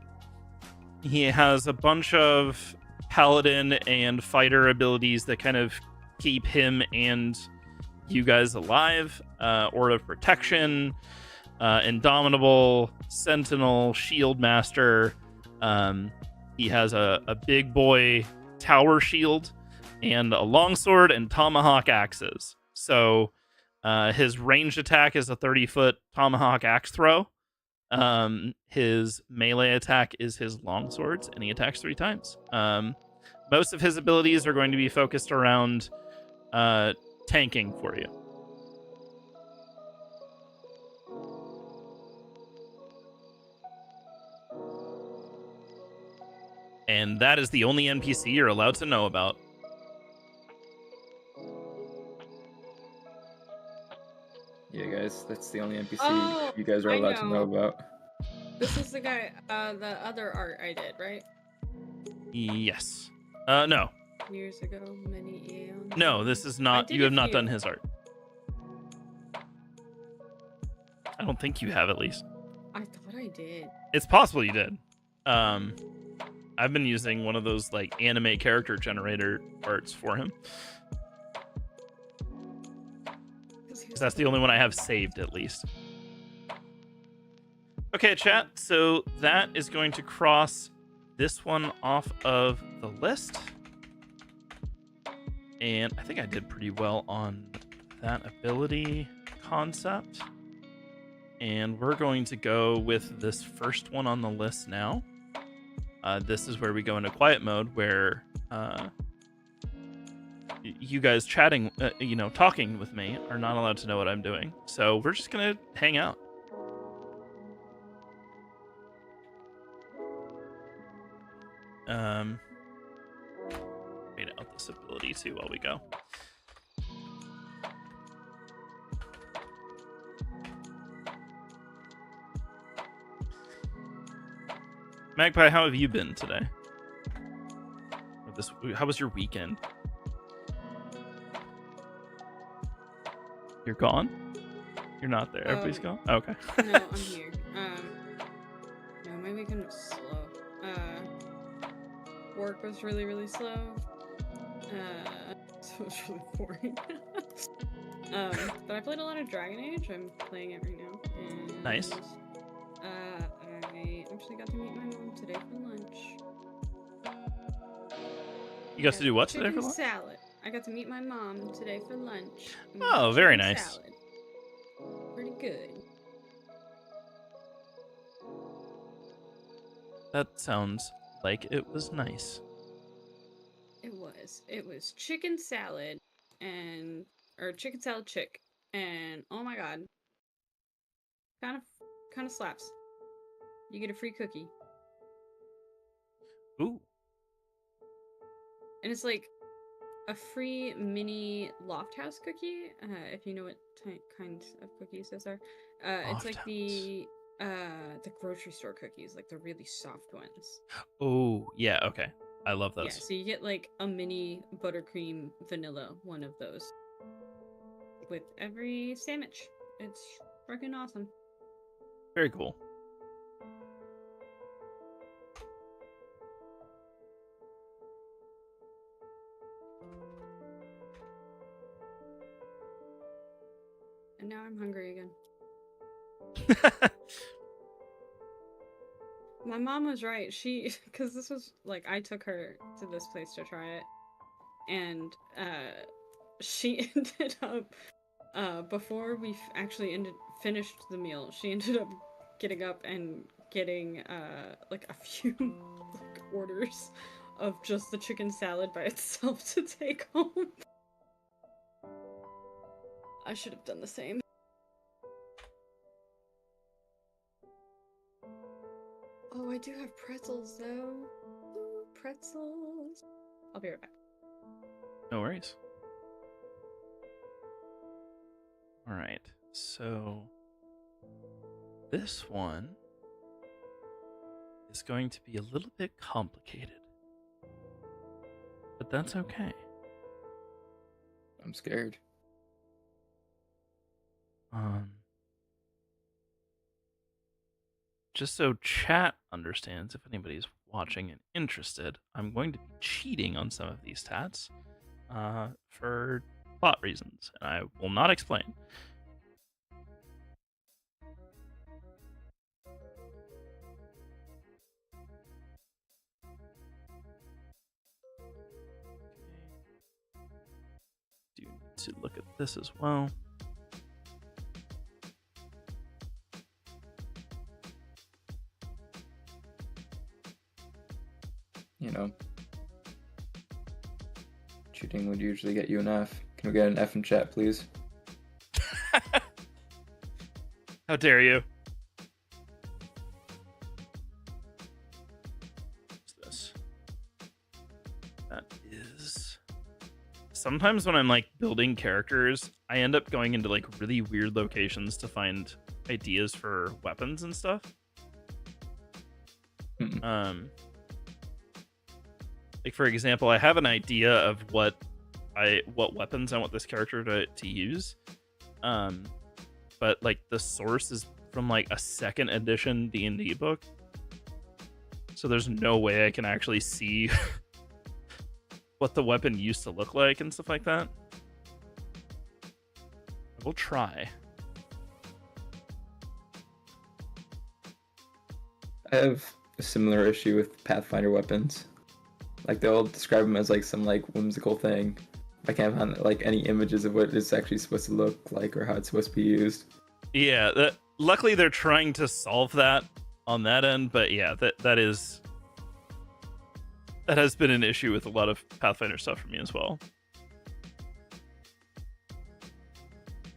He has a bunch of paladin and fighter abilities that kind of keep him and you guys alive. Aura of Protection, Indomitable, Sentinel, Shield Master. He has a big boy tower shield and a longsword and tomahawk axes. So his ranged attack is a 30-foot tomahawk axe throw. His melee attack is his longswords, and he attacks 3 times. Most of his abilities are going to be focused around tanking for you. And that is the only NPC you're allowed to know about. Yeah, guys, that's the only NPC you guys are allowed to know about. This is the guy, the other art I did, right? Yes. No. Years ago, many eons. No, this is not. You have not done his art. I don't think you have, at least. I thought I did. It's possible you did. I've been using one of those like anime character generator arts for him. Because that's the only one I have saved, at least. Okay, chat. So that is going to cross this one off of the list. And I think I did pretty well on that ability concept. And we're going to go with this first one on the list now. This is where we go into quiet mode, where you guys chatting, talking with me are not allowed to know what I'm doing. So we're just going to hang out. Wait out this ability too while we go. Magpie, how have you been today? How was your weekend? You're gone? You're not there. Everybody's gone? Oh, okay. No, I'm here. No, my weekend was slow. Work was really, really slow. So it was really boring. But I played a lot of Dragon Age. I'm playing it right now. And, nice. I actually got to meet my mom today for lunch. You got to do what today for lunch? Salad. I got to meet my mom today for lunch. Oh, very nice. Salad. Pretty good. That sounds like it was nice. It was. It was chicken salad or chicken salad chick, and oh my god, kind of slaps. You get a free cookie. Ooh. And it's like a free mini Loft House cookie. If you know what kinds of cookies those are. It's like the grocery store cookies, like the really soft ones. Oh, yeah, okay. I love Yeah, those. so you get like a mini buttercream vanilla one of those with every sandwich. It's freaking awesome. Very cool. And now I'm hungry again. My mom was right. Because this was like, I took her to this place to try it, and she ended up, before we actually finished the meal, she ended up getting up and getting like a few like, orders of just the chicken salad by itself to take home. I should have done the same. Oh, I do have pretzels though. Ooh, pretzels. I'll be right back. No worries. All right. So this one is going to be a little bit complicated, but that's okay. I'm scared. Just so chat understands, if anybody's watching and interested, I'm going to be cheating on some of these stats for plot reasons, and I will not explain. Do need to look at this as well. You know, cheating would usually get you an F. Can we get an F in chat, please? How dare you? What's this? That is... Sometimes when I'm like building characters, I end up going into like really weird locations to find ideas for weapons and stuff. Like for example, I have an idea of what weapons I want this character to use. But like the source is from like a 2nd edition D&D book. So there's no way I can actually see what the weapon used to look like and stuff like that. We'll try. I have a similar issue with Pathfinder weapons. Like they'll describe them as like some like whimsical thing. I can't find like any images of what it's actually supposed to look like or how it's supposed to be used. Yeah, luckily they're trying to solve that on that end, but yeah, that has been an issue with a lot of Pathfinder stuff for me as well.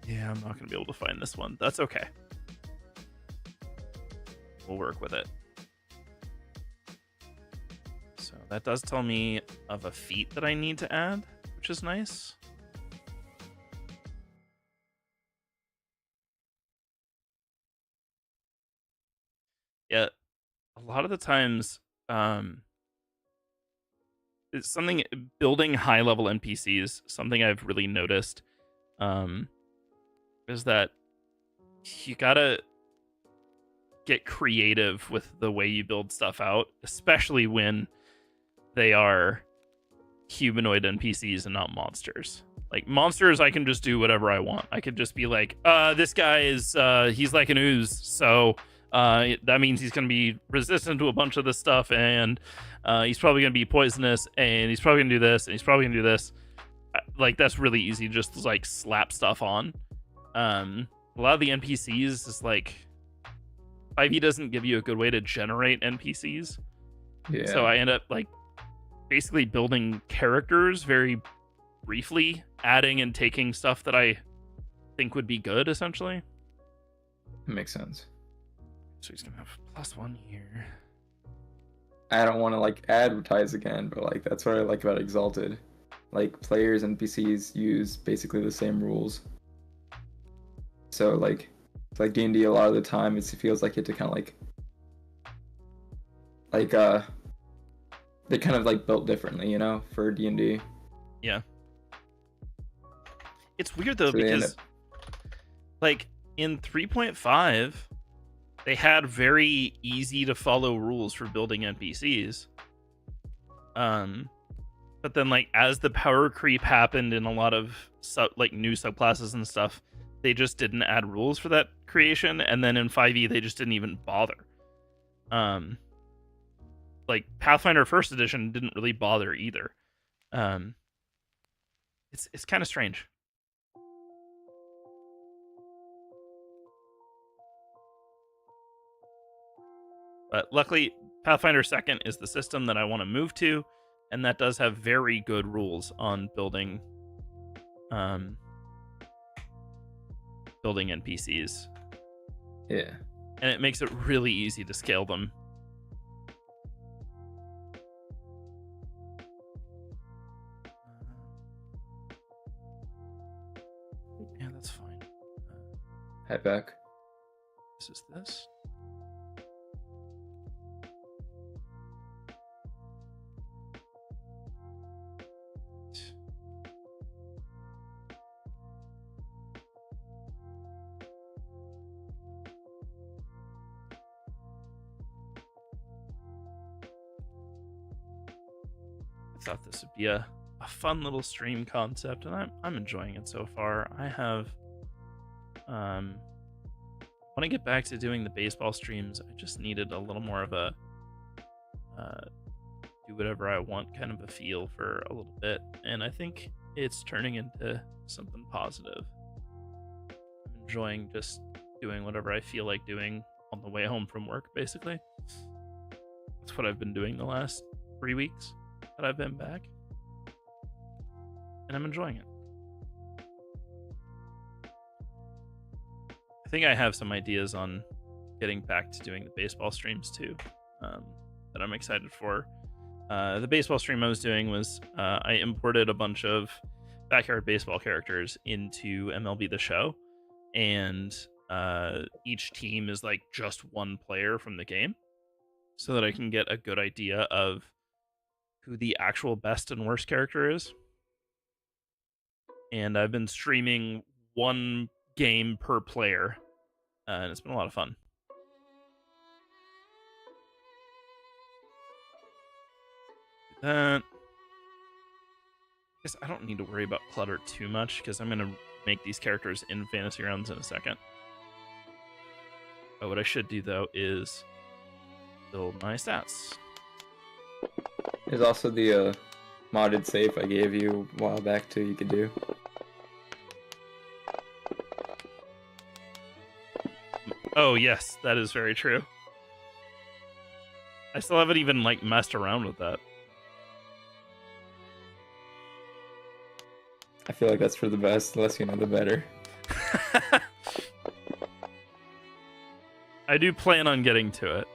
Yeah, I'm not going to be able to find this one. That's okay. We'll work with it. So that does tell me of a feat that I need to add, which is nice. Yeah, a lot of the times, it's something building high level NPCs. Something I've really noticed, is that you gotta get creative with the way you build stuff out, especially when they are humanoid NPCs and not monsters. Like monsters, I can just do whatever I want. I could just be like, this guy is he's like an ooze, so that means he's gonna be resistant to a bunch of this stuff, and he's probably gonna be poisonous, and he's probably gonna do this, and he's probably gonna do this. Like that's really easy, just like slap stuff on. A lot of the NPCs is like 5e doesn't give you a good way to generate NPCs. Yeah. So I end up like basically building characters very briefly, adding and taking stuff that I think would be good, essentially. It makes sense. So he's gonna have +1 here. I don't want to like advertise again, but like that's what I like about Exalted. Like players and NPCs use basically the same rules. So like D&D, a lot of the time it feels like you have to kind of like they kind of like built differently, you know, for D&D. Yeah. It's weird though, So they end because like in 3.5 they had very easy to follow rules for building NPCs. But then like as the power creep happened in a lot of new subclasses and stuff, they just didn't add rules for that creation, and then in 5e they just didn't even bother. Like Pathfinder First Edition didn't really bother either. It's kind of strange. But luckily, Pathfinder 2nd is the system that I want to move to, and that does have very good rules on building building NPCs. Yeah. And it makes it really easy to scale them. Yeah, that's fine. Head back. This is this. I thought this would be a fun little stream concept, and I'm enjoying it so far. I have want to get back to doing the baseball streams. I just needed a little more of a do whatever I want kind of a feel for a little bit, and I think it's turning into something positive. I'm enjoying just doing whatever I feel like doing on the way home from work, basically. That's what I've been doing the last 3 weeks that I've been back, and I'm enjoying it. I think I have some ideas on getting back to doing the baseball streams too, that I'm excited for. The baseball stream I was doing was I imported a bunch of backyard baseball characters into MLB The Show, and each team is like just one player from the game, so that I can get a good idea of who the actual best and worst character is. And I've been streaming one game per player, and it's been a lot of fun. That, I guess I don't need to worry about clutter too much, because I'm going to make these characters in fantasy rounds in a second. But what I should do though is build my stats. There's also the modded safe I gave you a while back too, you could do. Oh yes, that is very true. I still haven't even like messed around with that. I feel like that's for the best, the less you know the better. I do plan on getting to it.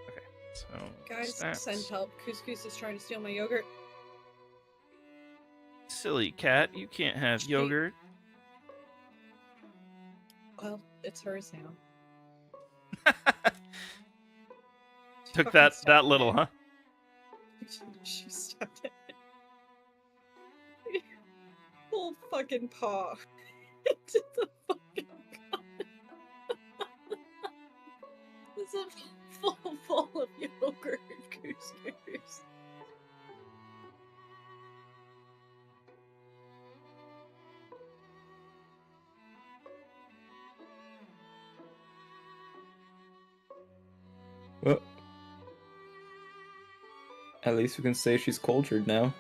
Okay, so Guys, stats. send help. Couscous is trying to steal my yogurt. Silly cat, you can't have yogurt. Well, it's hers now. She Took fucking that stuck little, it. huh? She stuck it. Full fucking paw into the fucking gun. It's a full bowl of yogurt, Couscous. Well, at least we can say she's cultured now.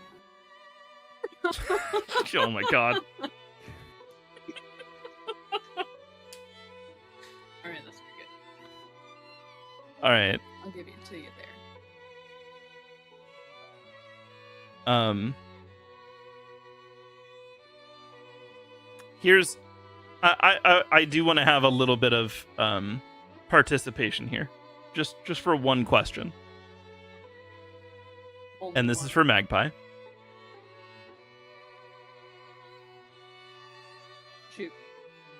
Oh my god. Alright, that's pretty good. Alright. I'll give you until you get there. Here's I do want to have a little bit of participation here. Just for one question. Only And this one. is for Magpie. Shoot.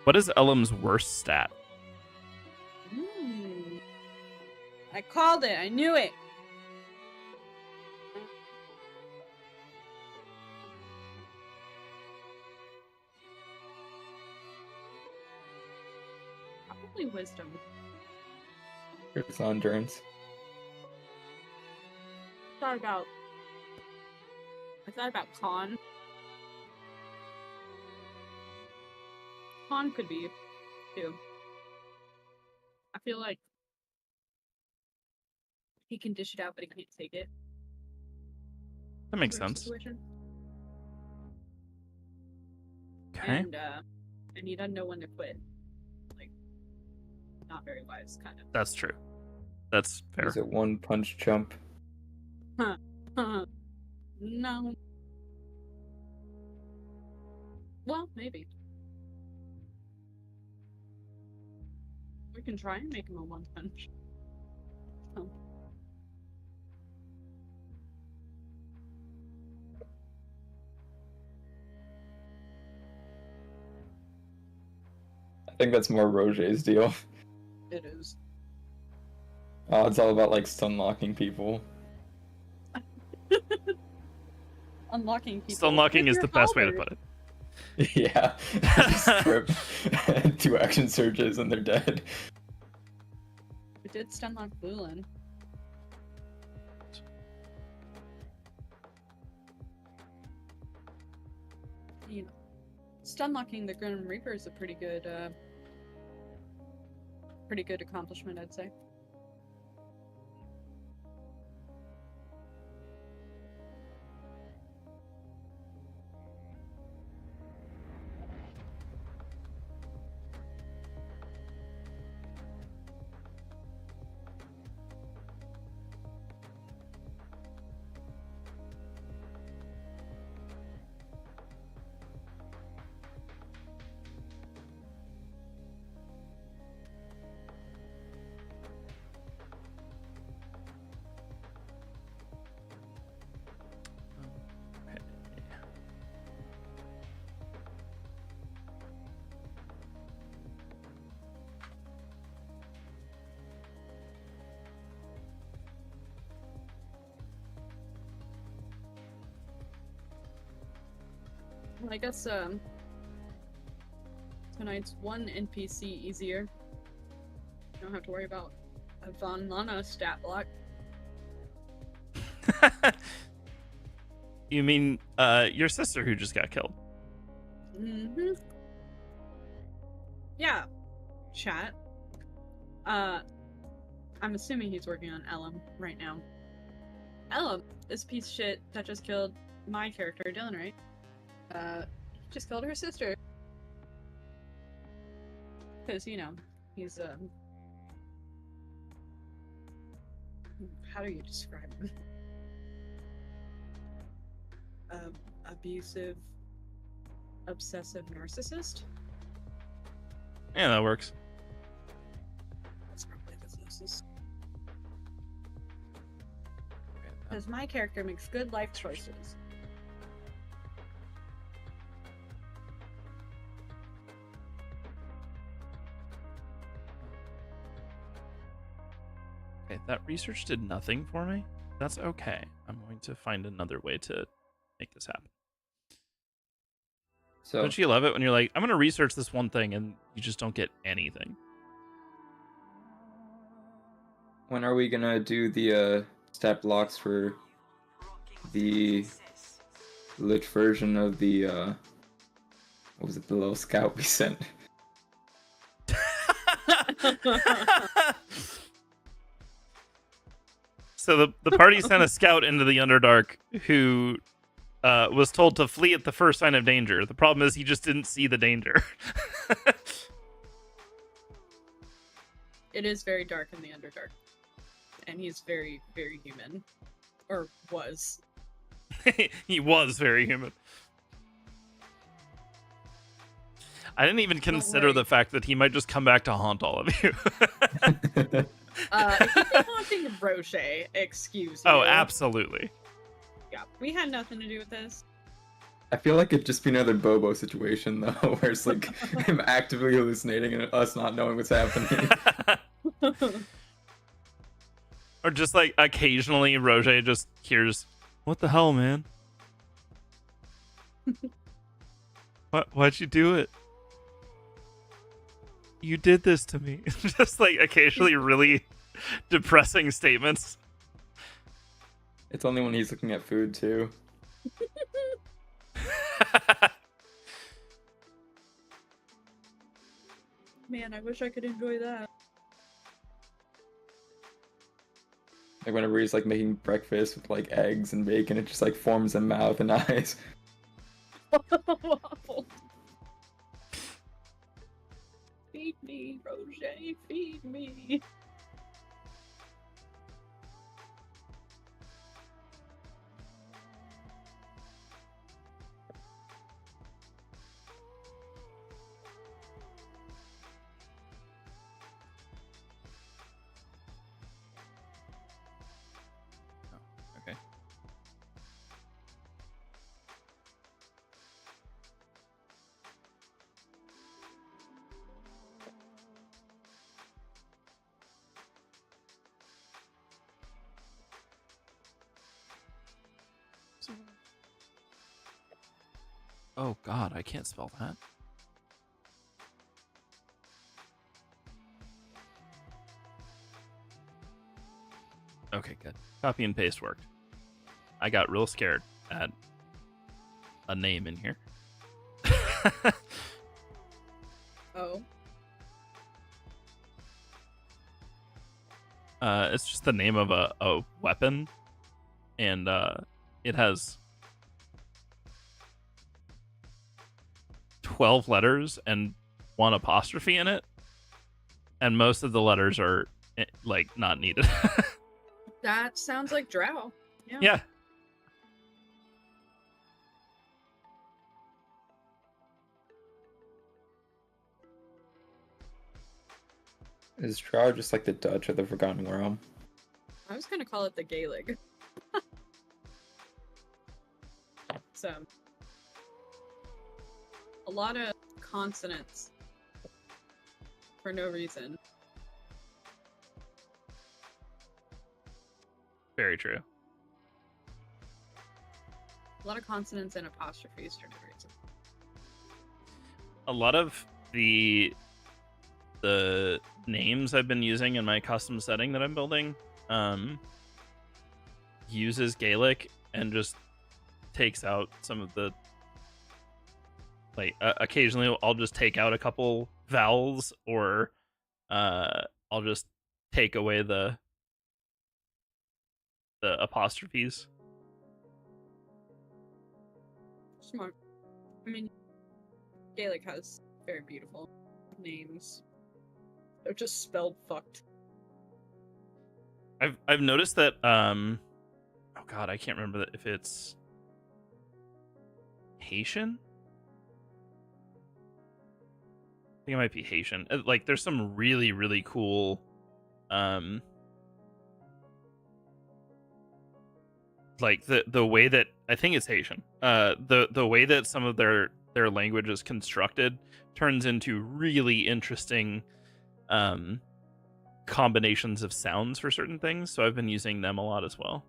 What is Elam's worst stat? I I called it. I knew it. Probably wisdom. It's endurance. I thought about con. Con could be too. I feel like he can dish it out, but he can't take it. That makes Sort of sense. situation. Okay. And he doesn't know when to quit. Like, not very wise, kind of. That's true. That's fair. Is it one punch jump? No. Well, maybe. We can try and make him a one punch. Oh. I think that's more Roger's deal. It is. Oh, it's all about like stun locking people. Unlocking people. Stun locking with is your the best way to halberd. put it. Yeah. Script. 2 action surges and they're dead. We did stun lock Bluelin. You know, stun locking the Grim Reaper is a pretty good accomplishment, I'd say. Well, I guess tonight's one NPC easier. You don't have to worry about a Von Lana stat block. You mean your sister who just got killed? Mm-hmm. Yeah. Chat. I'm assuming he's working on Ellum right now. Ellum, this piece of shit that just killed my character, Dylan, right? He just killed her sister. Because, you know, he's, how do you describe him? Abusive, obsessive narcissist? Yeah, that works. That's probably the closest. Because my character makes good life choices. Okay, that research did nothing for me. That's okay. I'm going to find another way to make this happen. So Don't you love it when you're like, I'm going to research this one thing and you just don't get anything? when are we gonna do the stat blocks for the lit version of the what was it, the little scout we sent? So the party sent a scout into the Underdark who was told to flee at the first sign of danger. The problem is he just didn't see the danger. It is very dark in the Underdark. And he's very, very human. Or was. He was very human. I didn't even consider worry. the fact that he might just come back to haunt all of you. He's been haunting Roche, excuse me. Oh, absolutely. Yeah, we had nothing to do with this. I feel like it'd just be another Bobo situation though, where it's like him actively hallucinating and us not knowing what's happening. Or just like occasionally Roger just hears, "What the hell, man? Why'd you do it? You did this to me." Just like occasionally really depressing statements. It's only when he's looking at food too. Man, I wish I could enjoy that. Like whenever he's like making breakfast with like eggs and bacon, it just like forms a mouth and eyes. Waffle. Feed me, Roger, feed me. Okay. Oh God, I can't spell that. Okay, good. Copy and paste worked. I got real scared at a name in here. Oh. It's just the name of a weapon, and it has 12 letters and 1 apostrophe in it, and most of the letters are like not needed. That sounds like Drow. Yeah. Yeah. Is Drow just like the Dutch of the Forgotten Realm? I was gonna call it the Gaelic. So, a lot of consonants for no reason. Very true. A lot of consonants and apostrophes for no reason. A lot of the names I've been using in my custom setting that I'm building uses Gaelic and just takes out some of the occasionally I'll just take out a couple vowels, or I'll just take away the apostrophes. Smart. I mean, Gaelic has very beautiful names. They're just spelled fucked. I've noticed that oh God, I can't remember if it's Haitian. I think it might be Haitian. Like there's some really, really cool like the way that I think it's Haitian. The way that some of their language is constructed turns into really interesting combinations of sounds for certain things. So I've been using them a lot as well.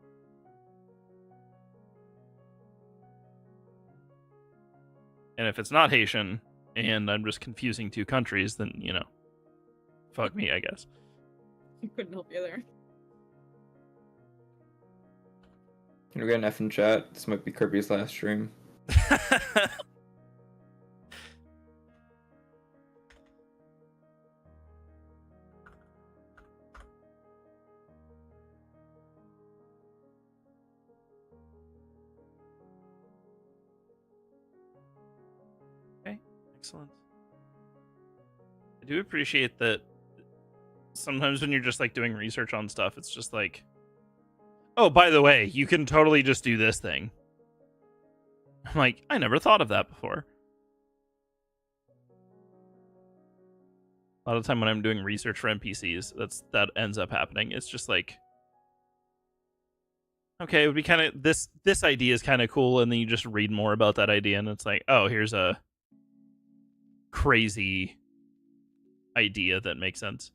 And if it's not Haitian and I'm just confusing two countries, then fuck me, I guess. Couldn't help you there. Can we get an F in chat? This might be Kirby's last stream. Okay, excellent. I do appreciate that sometimes when you're just like doing research on stuff, it's just like, oh, by the way, you can totally just do this thing. I'm like, I never thought of that before. A lot of the time when I'm doing research for NPCs, that ends up happening. It's just like, okay, it would be kind of this idea is kind of cool, and then you just read more about that idea, and it's like, oh, here's a crazy idea that makes sense.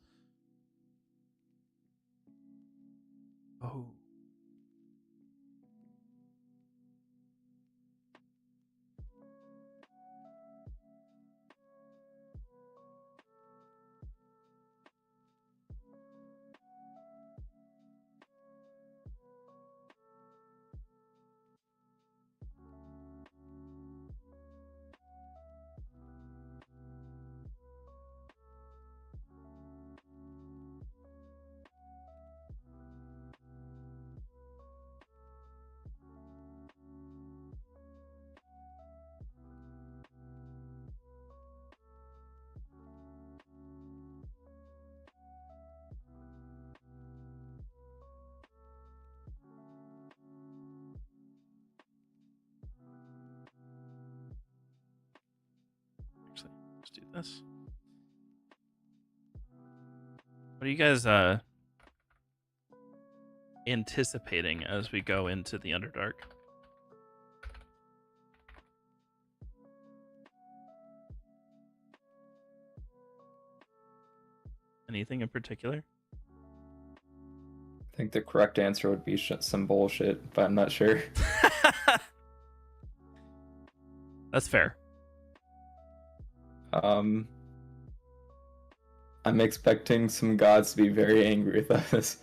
this. What are you guys anticipating as we go into the Underdark? Anything in particular? I think the correct answer would be some bullshit, but I'm not sure. That's fair. I'm expecting some gods to be very angry with us.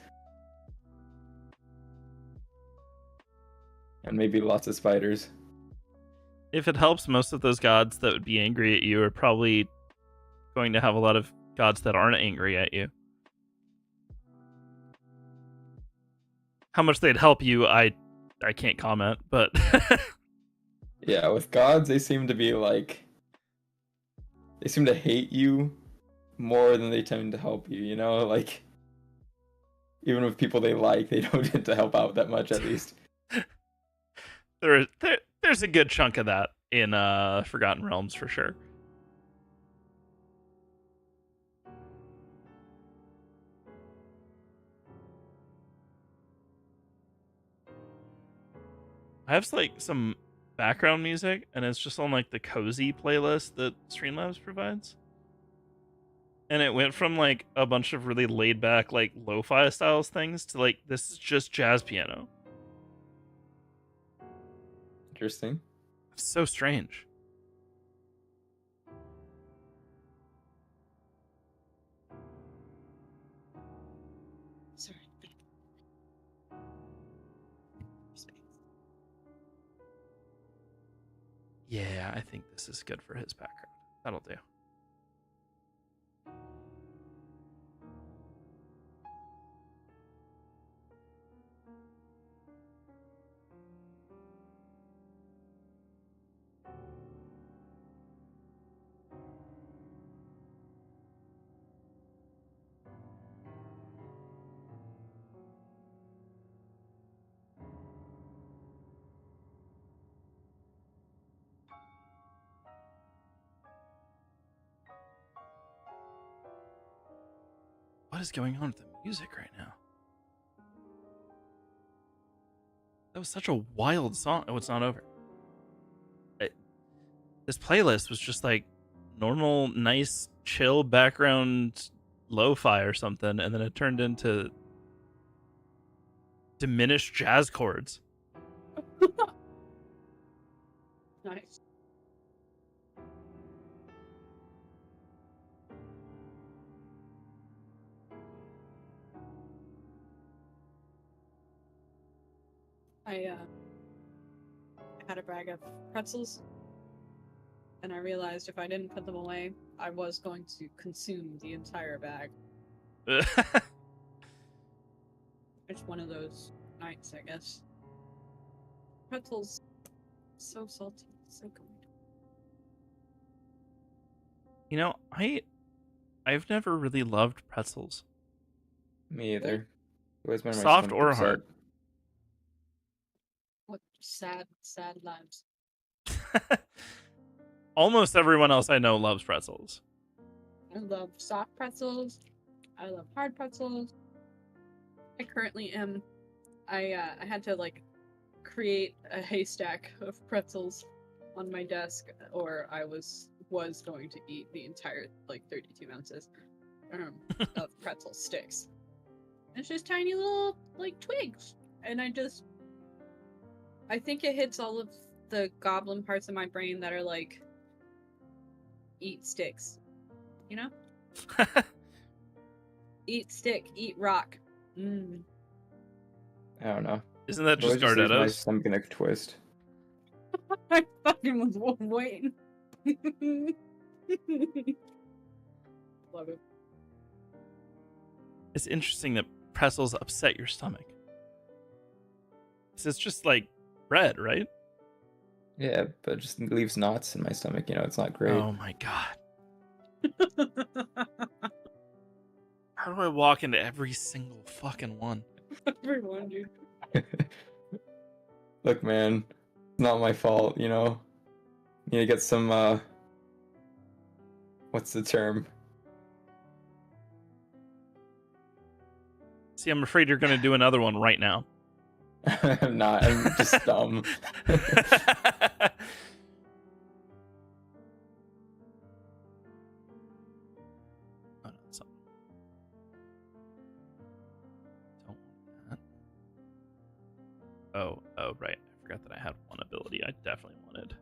And maybe lots of spiders. If it helps, most of those gods that would be angry at you are probably going to have a lot of gods that aren't angry at you. How much they'd help you, I can't comment, but Yeah, with gods, they seem to be like... They seem to hate you more than they tend to help you, you know? Like, even with people they like, they don't get to help out that much, at least. There's a good chunk of that in Forgotten Realms, for sure. I have like some background music, and it's just on like the cozy playlist that Streamlabs provides. And it went from like a bunch of really laid back, like lo-fi styles things to like this is just jazz piano. Interesting. It's so strange. Sorry. Yeah, I think this is good for his background. That'll do. What is going on with the music right now? That was such a wild song. Oh, it's not over. This playlist was just like normal, nice, chill background lo-fi or something, and then it turned into diminished jazz chords. Nice. I had a bag of pretzels, and I realized if I didn't put them away, I was going to consume the entire bag. It's one of those nights, I guess. Pretzels, so salty, so good. You know, I've never really loved pretzels. Me either. Always been my Soft stomach or upset. hard? What sad, sad lives. Almost everyone else I know loves pretzels. I love soft pretzels. I love hard pretzels. I currently am. I had to like create a haystack of pretzels on my desk, or I was going to eat the entire like 32 ounces of pretzel sticks. It's just tiny little like twigs, and I think it hits all of the goblin parts of my brain that are like, eat sticks, you know? Eat stick, eat rock. I don't know. Isn't that It always just leaves my Gardettos? stomach in a twist. I fucking was waiting. Love it. It's interesting that pretzels upset your stomach. 'Cause it's just like bread, right? Yeah, but it just leaves knots in my stomach, you know, it's not great. Oh my god. How do I walk into every single fucking one? Everyone, dude. Look, man, it's not my fault, you know. Need to get some What's the term? See, I'm afraid you're going to do another one right now. I'm not. I'm just dumb. Oh, no, that's not- Don't want that. Oh, right. I forgot that I had one ability I definitely wanted.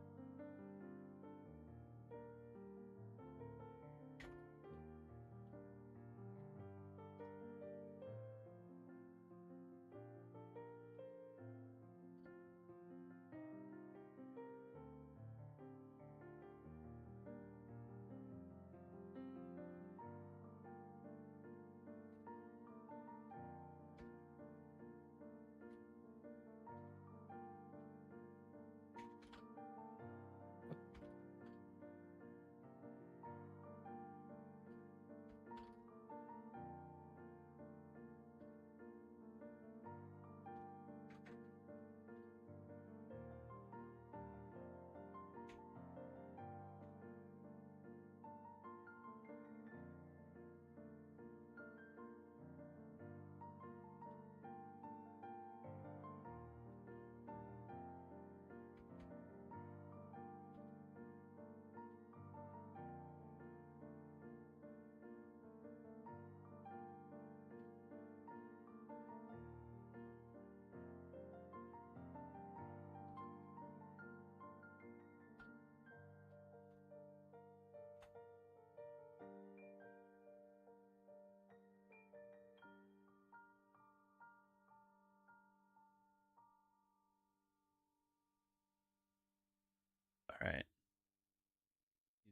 All right.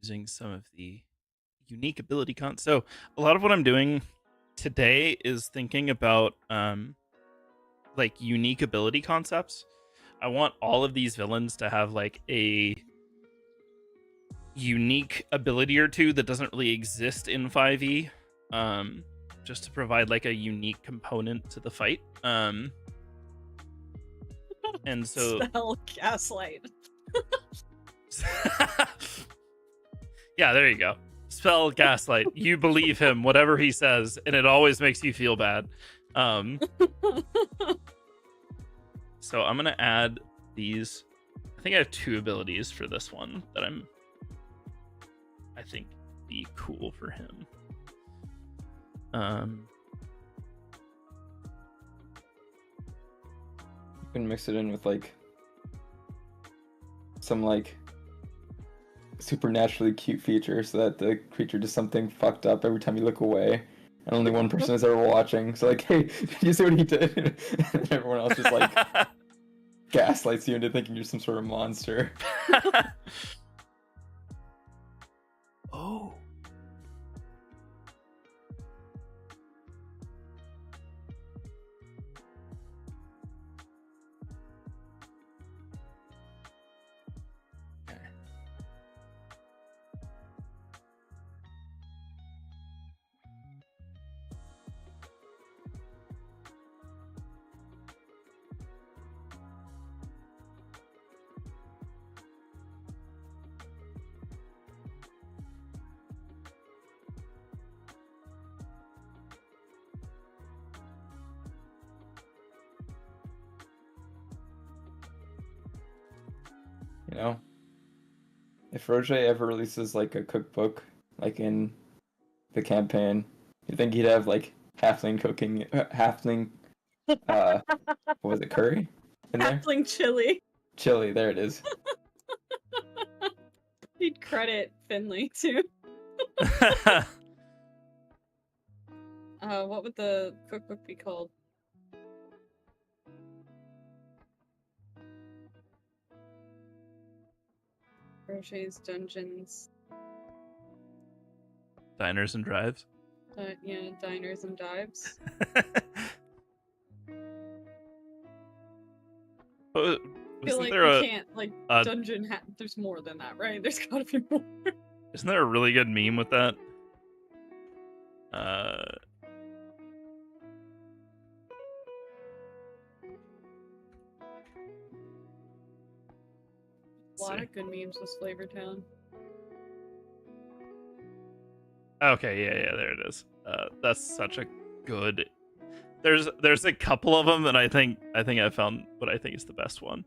Using some of the unique ability so a lot of what I'm doing today is thinking about like unique ability concepts. I want all of these villains to have like a unique ability or two that doesn't really exist in 5e, just to provide like a unique component to the fight. And so Spell gaslight. yeah, there you go. Spell gaslight. You believe him, whatever he says, and it always makes you feel bad. So I'm gonna add these. I think I have 2 abilities for this one that I think be cool for him. You can mix it in with like some like supernaturally cute feature so that the creature does something fucked up every time you look away and only one person is ever watching. So like, hey, did you see what he did? And everyone else just like gaslights you into thinking you're some sort of monster. Oh. You know, if Roger ever releases like a cookbook, like in the campaign, you think he'd have like halfling cooking, halfling, what was it, curry in there? Halfling chili. Chili, there it is. He'd credit Finley too. What would the cookbook be called? Rocher's Dungeons. Diners and drives. Yeah, diners and dives. Oh, I feel like you can't like dungeon. There's more than that, right? There's gotta be more. Isn't there a really good meme with that? A lot of good memes with Flavor Town. Okay, yeah, there it is. That's such a good. There's a couple of them that I think I found what I think is the best one.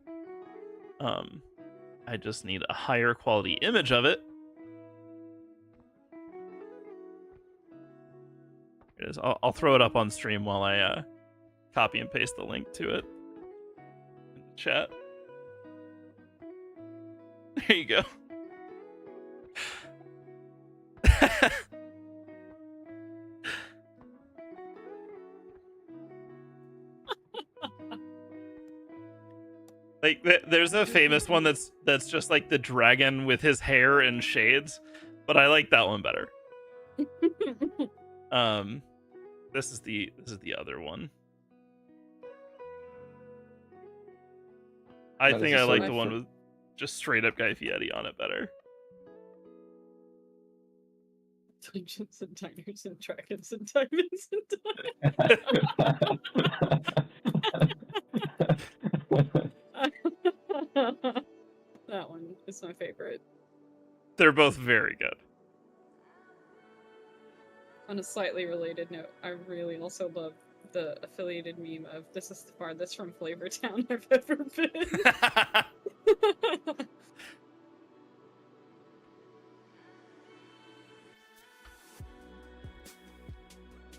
I just need a higher quality image of it. Here it is. I'll throw it up on stream while I copy and paste the link to it in the chat. There you go. Like there's a famous one that's just like the dragon with his hair and shades, but I like that one better. This is the other one. I think I like the one with just straight up Guy Fieri on it better. Dungeons and Diners and Dragons and Diamonds and that one is my favorite. They're both very good. On a slightly related note, I really also love the affiliated meme of "This is the farthest from Flavortown I've ever been."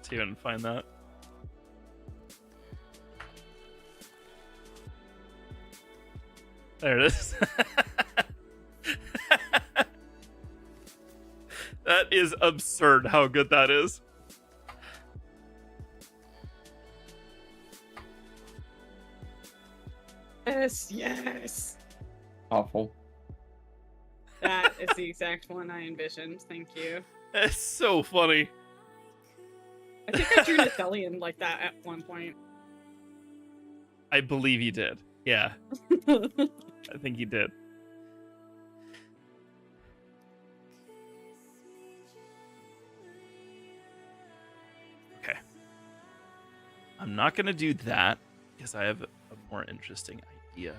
See if I can find that. There it is. That is absurd how good that is. Yes. Awful. That is the exact one I envisioned. Thank you. It's so funny. I think I drew Nathelian like that at one point. I believe you did. Yeah. I think you did. Okay. I'm not going to do that because I have a more interesting idea.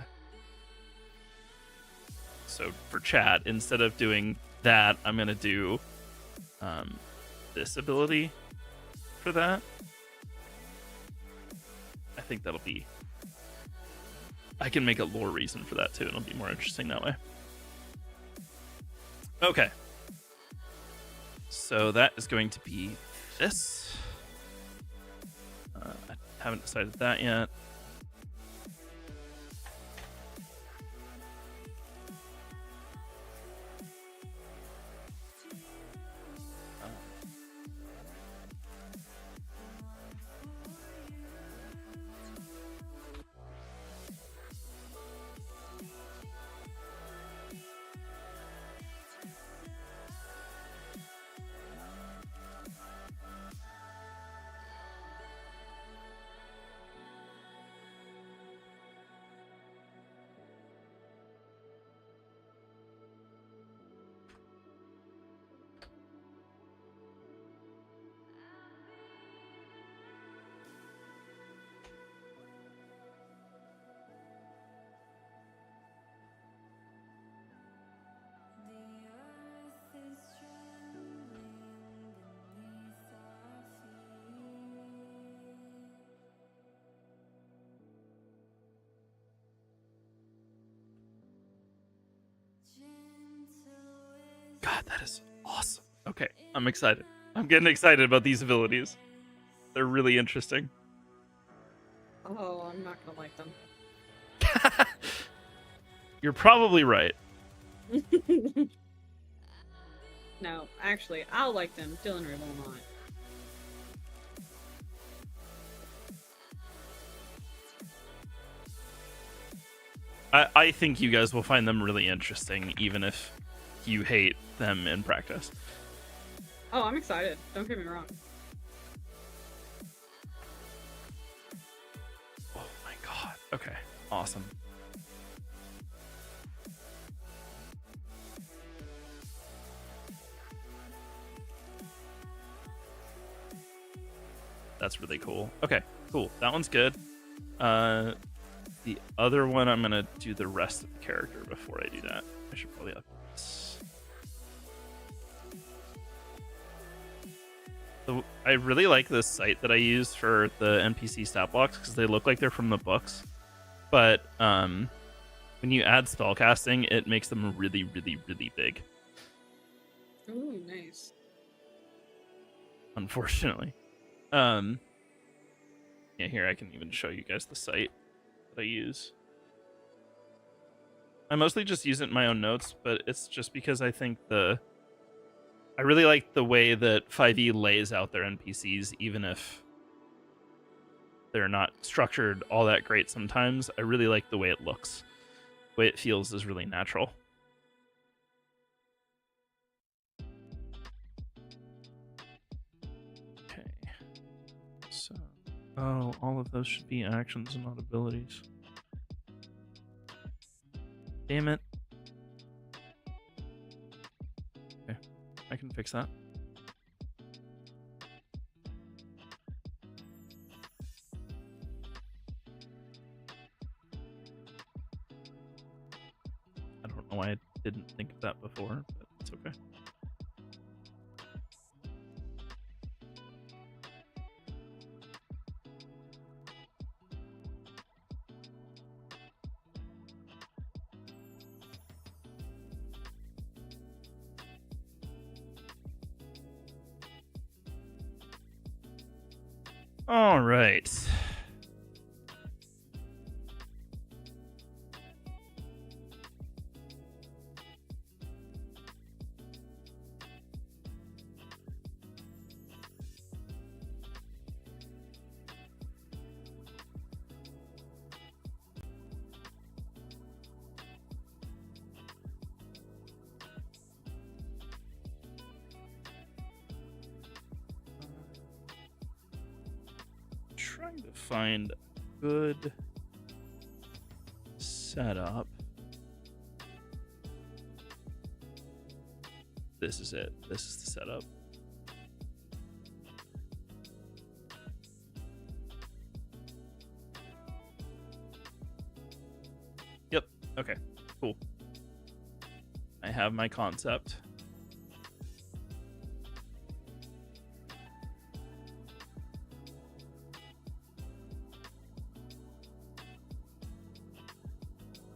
So for chat, instead of doing that, I'm going to do this ability for that. I think that'll be... I can make a lore reason for that too. It'll be more interesting that way. Okay. So that is going to be this. I haven't decided that yet. God, that is awesome. Okay, I'm excited. I'm getting excited about these abilities. They're really interesting. Oh, I'm not gonna like them. You're probably right. No, actually, I'll like them. Dylan Ray will not. I think you guys will find them really interesting, even if you hate them in practice. Oh, I'm excited. Don't get me wrong. Oh my god. Okay. Awesome. That's really cool. Okay, cool. That one's good. The other one, I'm gonna do the rest of the character before I do that. I should probably up this. I really like this site that I use for the NPC stat blocks because they look like they're from the books. But when you add spellcasting, it makes them really, really, really big. Ooh, nice. Unfortunately. Yeah, here I can even show you guys the site that I use. I mostly just use it in my own notes, but it's just because I think I really like the way that 5e lays out their NPCs, even if they're not structured all that great sometimes. I really like the way it looks. The way it feels is really natural. Okay. So, all of those should be actions and not abilities. Damn it. Okay, I can fix that. I don't know why I didn't think of that before, but it's okay. All right. Trying to find a good setup. This is it. This is the setup. Yep. Okay. Cool. I have my concept.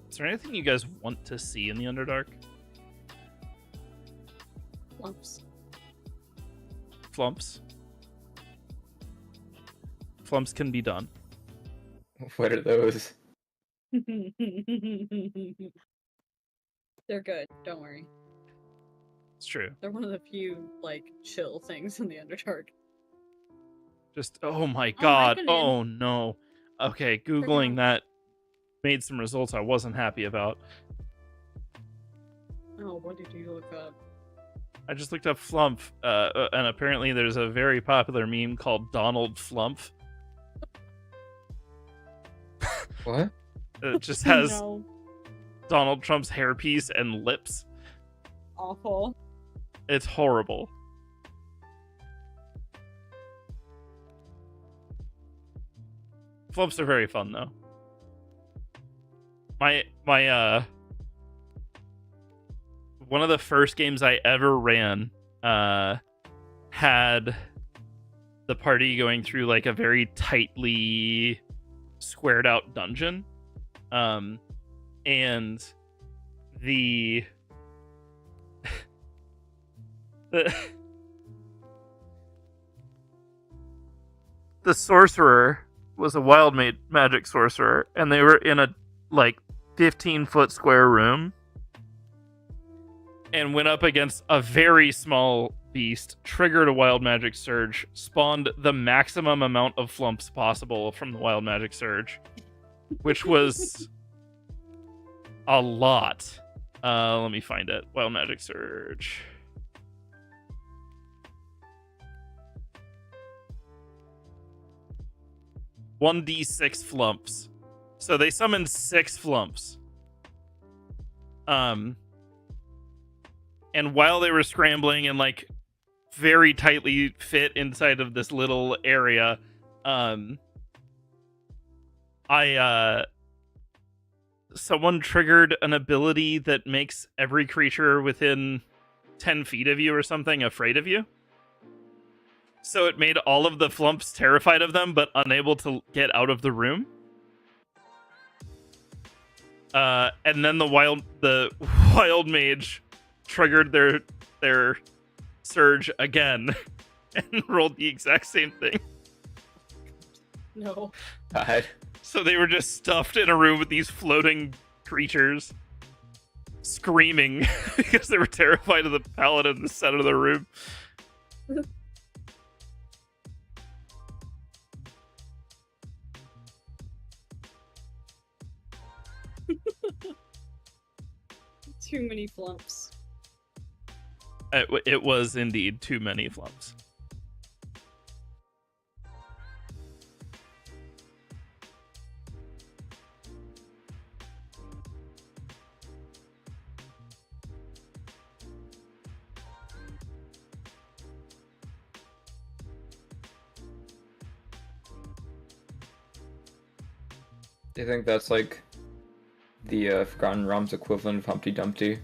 Is there anything you guys want to see in the Underdark? Lumps. Flumps. Flumps can be done. What are those? They're good. Don't worry. It's true. They're one of the few like chill things in the Underdark. Just oh my I god. can Oh no. Okay, googling that made some results I wasn't happy about. Oh, what did you look up? I just looked up Flump, and apparently there's a very popular meme called Donald Flump. What? It just has No. Donald Trump's hairpiece and lips. Awful. It's horrible. Flumps are very fun though. My one of the first games I ever ran had the party going through like a very tightly squared out dungeon. And the sorcerer was a wild magic sorcerer, and they were in a like 15-foot square room and went up against a very small beast, triggered a wild magic surge, spawned the maximum amount of flumps possible from the wild magic surge, which was a lot. Let me find it. Wild magic surge. $1d6 flumps. So they summoned 6 flumps. And while they were scrambling and like very tightly fit inside of this little area, someone triggered an ability that makes every creature within 10 feet of you or something afraid of you. So it made all of the flumps terrified of them, but unable to get out of the room. And then the wild mage triggered their surge again and rolled the exact same thing. No. God. So they were just stuffed in a room with these floating creatures, screaming because they were terrified of the paladin in the center of the room. Too many flumps. It was indeed too many flumps. Do you think that's like the Forgotten Realms equivalent of Humpty Dumpty?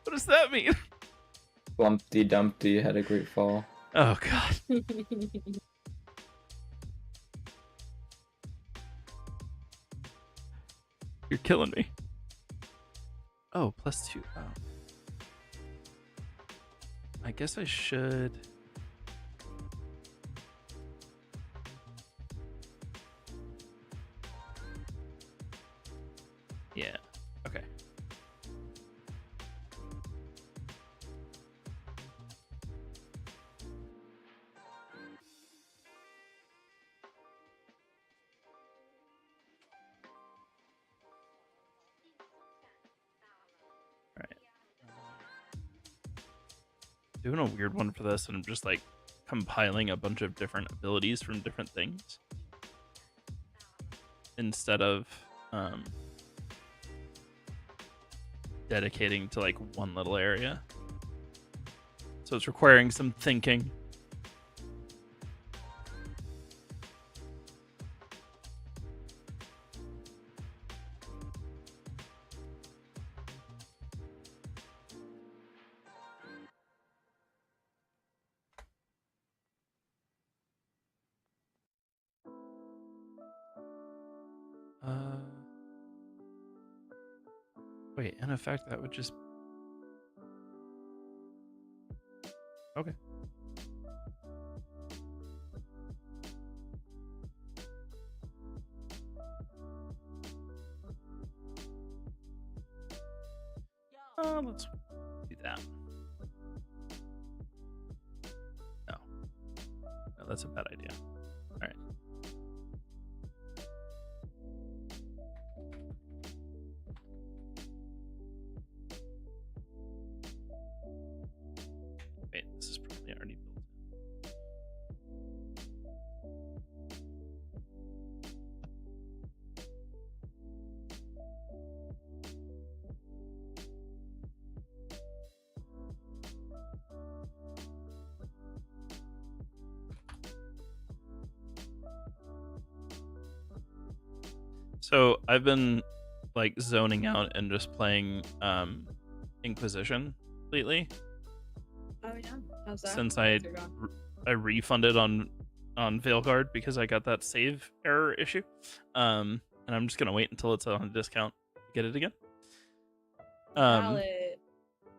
What does that mean? Humpty Dumpty had a great fall. Oh god. You're killing me. Oh, +2. Oh. I guess I should. Yeah. Okay. Doing a weird one for this, and I'm just like compiling a bunch of different abilities from different things instead of dedicating to like one little area. So it's requiring some thinking. Wait, in effect, that would just... Okay. Let's do that. No. No, that's a bad idea. All right. Wait, this is probably already built. So I've been like zoning out and just playing Inquisition lately. Oh yeah, how's that? Since I refunded on Veilguard because I got that save error issue, and I'm just gonna wait until it's on a discount to get it again. Valid.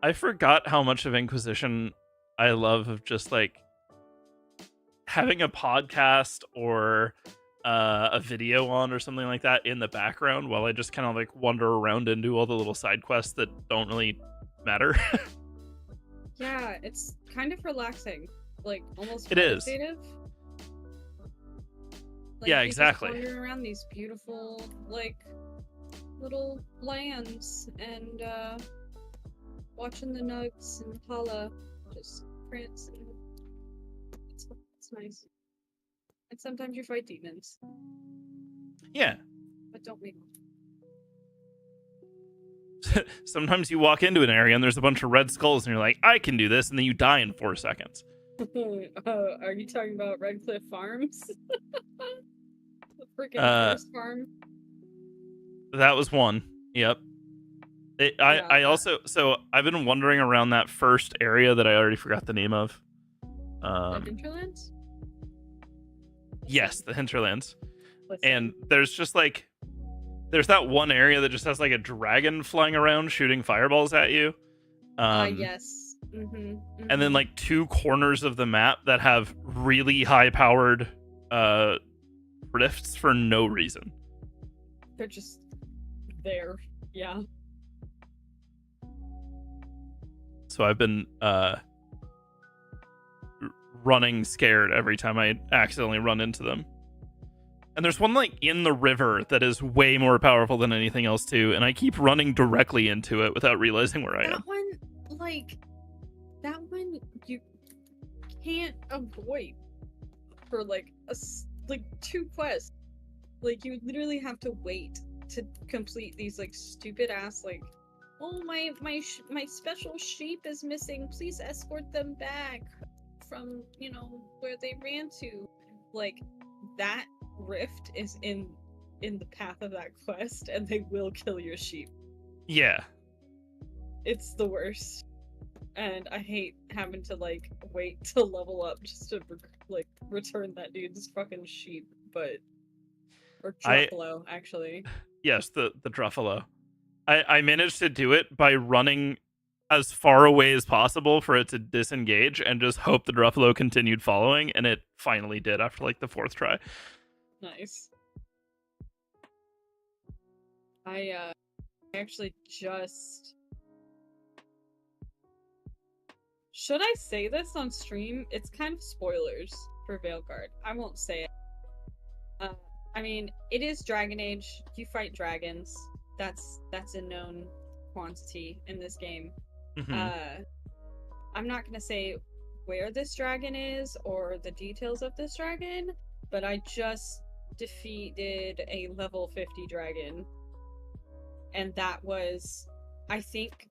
I forgot how much of Inquisition I love, of just like having a podcast or a video on or something like that in the background while I just kind of like wander around and do all the little side quests that don't really matter. Yeah, it's kind of relaxing, like almost It is. meditative. Like, Yeah, you exactly. Just wander around these beautiful, like, little lands and watching the nugs and Hala just prance. And it's nice. And sometimes you fight demons, Yeah. but don't make them. Sometimes you walk into an area and there's a bunch of red skulls and you're like, I can do this, and then you die in 4 seconds. Are you talking about Redcliffe Farms? The freaking first farm? That was one. Yep. I also I've been wandering around that first area that I already forgot the name of. The Hinterlands? Yes, the Hinterlands. Listen. And there's just like there's that one area that just has like a dragon flying around shooting fireballs at you. Yes. And then like two corners of the map that have really high powered rifts for no reason. They're just there. Yeah. So I've been running scared every time I accidentally run into them. And there's one like in the river that is way more powerful than anything else too, and I keep running directly into it without realizing where I am. That one you can't avoid for like two quests. Like you literally have to wait to complete these like stupid ass like, oh my special sheep is missing. Please escort them back from where they ran to. Like that rift is in the path of that quest, and they will kill your sheep. Yeah, it's the worst. And I hate having to like wait to level up just to like return that dude's fucking sheep, or Truffalo, actually. Yes, the Truffalo. I managed to do it by running as far away as possible for it to disengage and just hope the Truffalo continued following, and it finally did after like the 4th try. Nice. I actually just... Should I say this on stream? It's kind of spoilers for Veilguard. I won't say it. I mean, it is Dragon Age. You fight dragons. That's a known quantity in this game. Mm-hmm. I'm not gonna say where this dragon is or the details of this dragon, but I just defeated a level 50 dragon, and that was... I think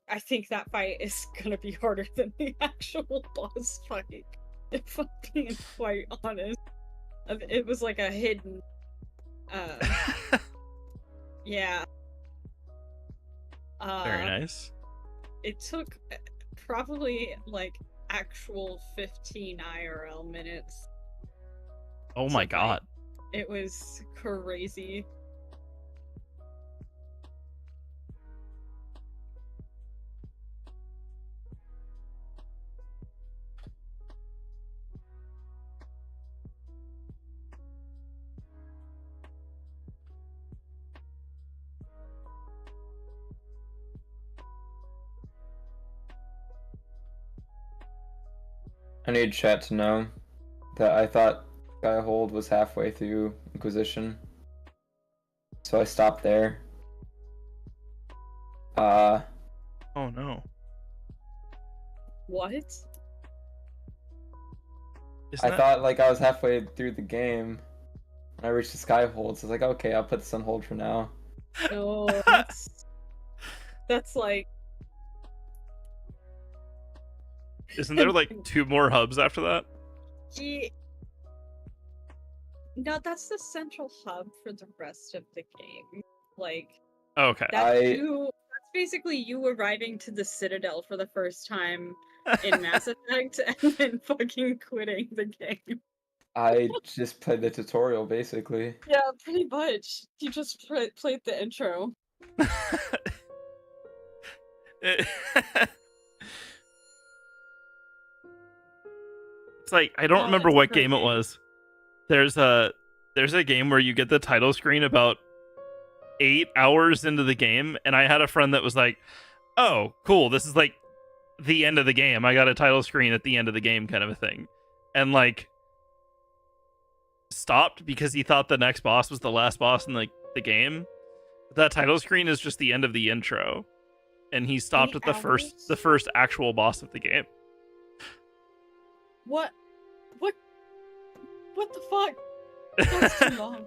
that fight is gonna be harder than the actual boss fight, if I'm being quite honest. It was like a hidden... yeah. Very nice. It took probably like actual 15 IRL minutes. Oh my god. It was crazy. I need chat to know that I thought Skyhold was halfway through Inquisition, so I stopped there. Oh no. What? I thought like I was halfway through the game when I reached the Skyhold, so I was like, okay, I'll put this on hold for now. No, that's like... Isn't there like 2 more hubs after that? Yeah. No, that's the central hub for the rest of the game. Like, okay. that's basically you arriving to the Citadel for the first time in Mass Effect and then fucking quitting the game. I just played the tutorial, basically. Yeah, pretty much. You just played the intro. It's like I don't remember what game it was. There's a game where you get the title screen about 8 hours into the game, and I had a friend that was like, "Oh, cool, this is like the end of the game. I got a title screen at the end of the game," kind of a thing, and like stopped because he thought the next boss was the last boss in the game. That title screen is just the end of the intro, and he stopped at the first actual boss of the game. What the fuck? That's too long.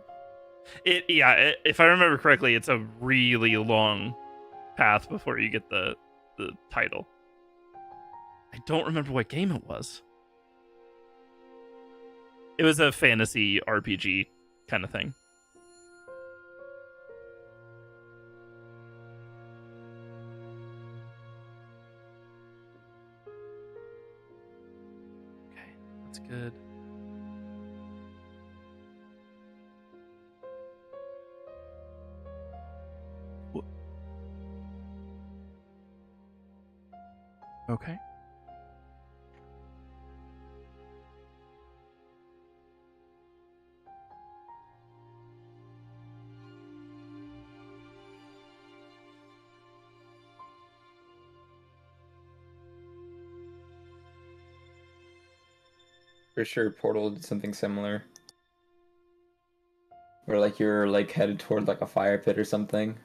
If I remember correctly, it's a really long path before you get the title. I don't remember what game it was. It was a fantasy RPG kind of thing. Okay. For sure, Portal did something similar. Where like you're like headed toward like a fire pit or something.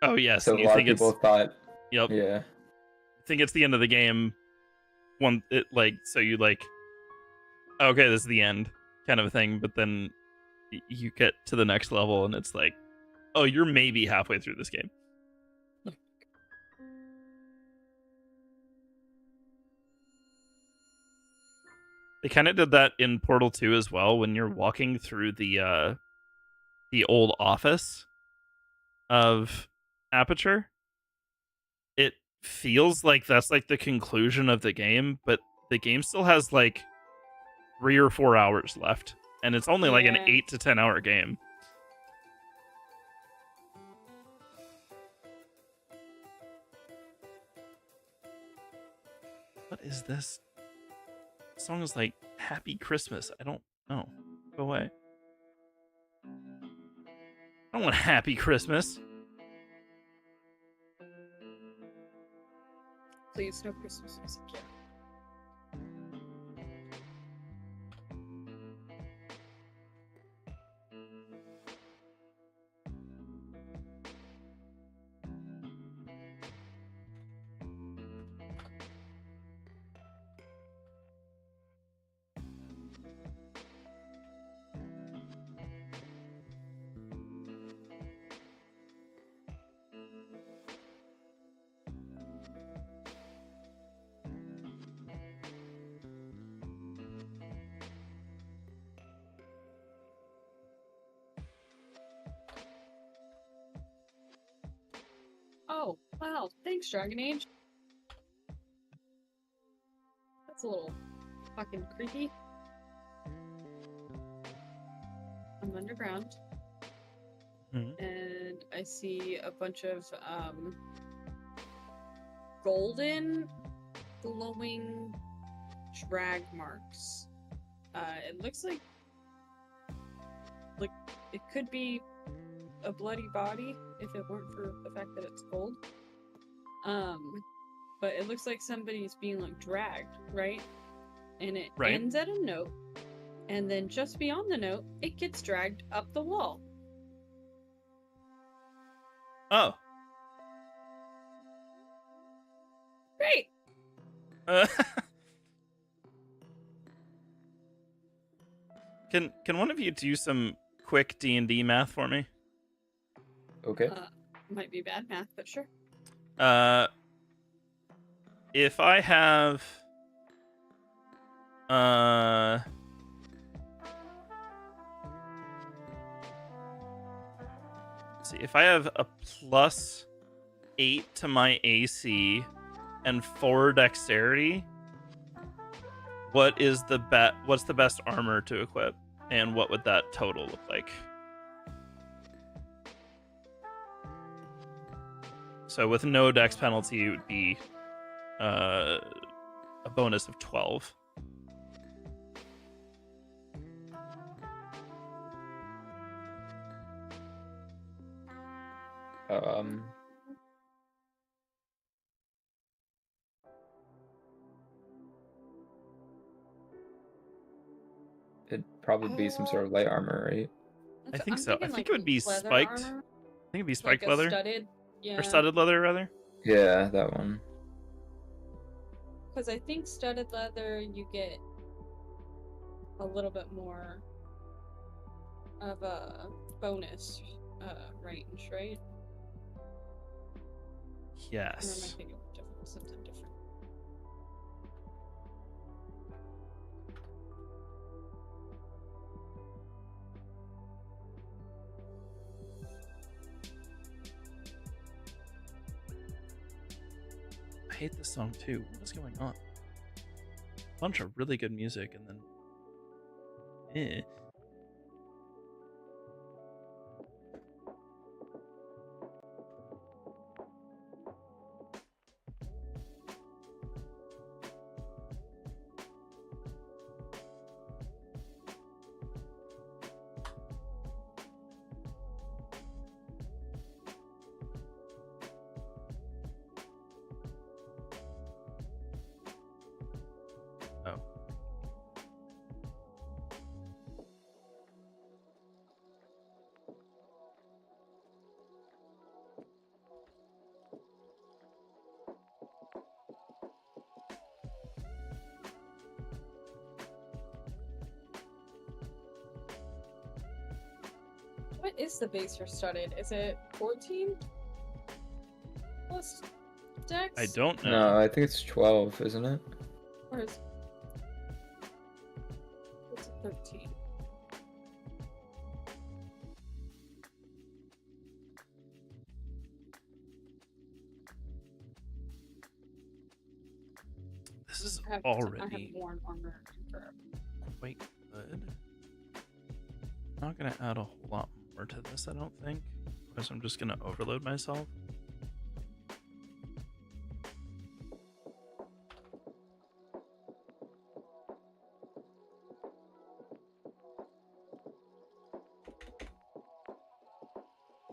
Oh yes, So and a you lot of think people it's thought, yep. yeah. Think it's the end of the game. So you like, okay, this is the end kind of a thing, but then you get to the next level and it's like, oh, you're maybe halfway through this game. They kind of did that in Portal 2 as well when you're walking through the old office of Aperture. It feels like that's like the conclusion of the game, but the game still has like 3 or 4 hours left, and it's only like an Yeah. 8 to 10 hour game. What is this? This song is like Happy Christmas. I don't know. Go away. I don't want Happy Christmas. Please, no Christmas music yet. Oh, wow. Thanks, Dragon Age. That's a little fucking creepy. I'm underground. And I see a bunch of golden glowing drag marks. It looks like it could be a bloody body if it weren't for the fact that it's gold. But it looks like somebody's being like dragged, right? And it ends at a note, and then just beyond the note, it gets dragged up the wall. Oh. Great. Can one of you do some quick D&D math for me? Okay. Might be bad math, but sure. If I have let's see, if I have a +8 to my AC and 4 dexterity, what's the best armor to equip, and what would that total look like? So with no dex penalty, it would be a bonus of 12. It'd probably be some sort of light armor, right? I think I'm so. I thinking, think like, it would be leather spiked. armor, I think it'd be spiked like leather. studded, yeah. Or studded leather, rather. Yeah, that one. Because I think studded leather, you get a little bit more of a bonus range, right? Or am I Yes. thinking of something different? I hate this song too. What is going on? Bunch of really good music, and then Oh. What is the base for studded? Is it 14 plus dex? I don't know. No, I think it's 12, isn't it? Or is it's 13? This is I have already worn armor forever. quite good. Not gonna add a whole lot more to this, I don't think. Otherwise, I'm just gonna overload myself.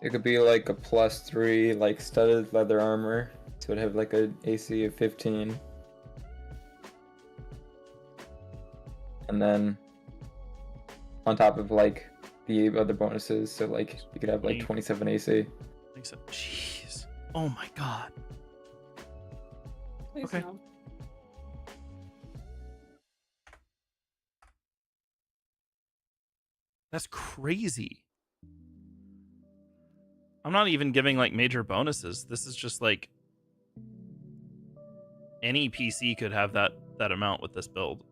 It could be like a +3, like studded leather armor. So it'd have like a AC of 15. And then on top of like the other bonuses, so like you could have like 27 AC. Jeez. Oh my god. Please Okay. no. That's crazy. I'm not even giving like major bonuses. This is just like any PC could have that amount with this build,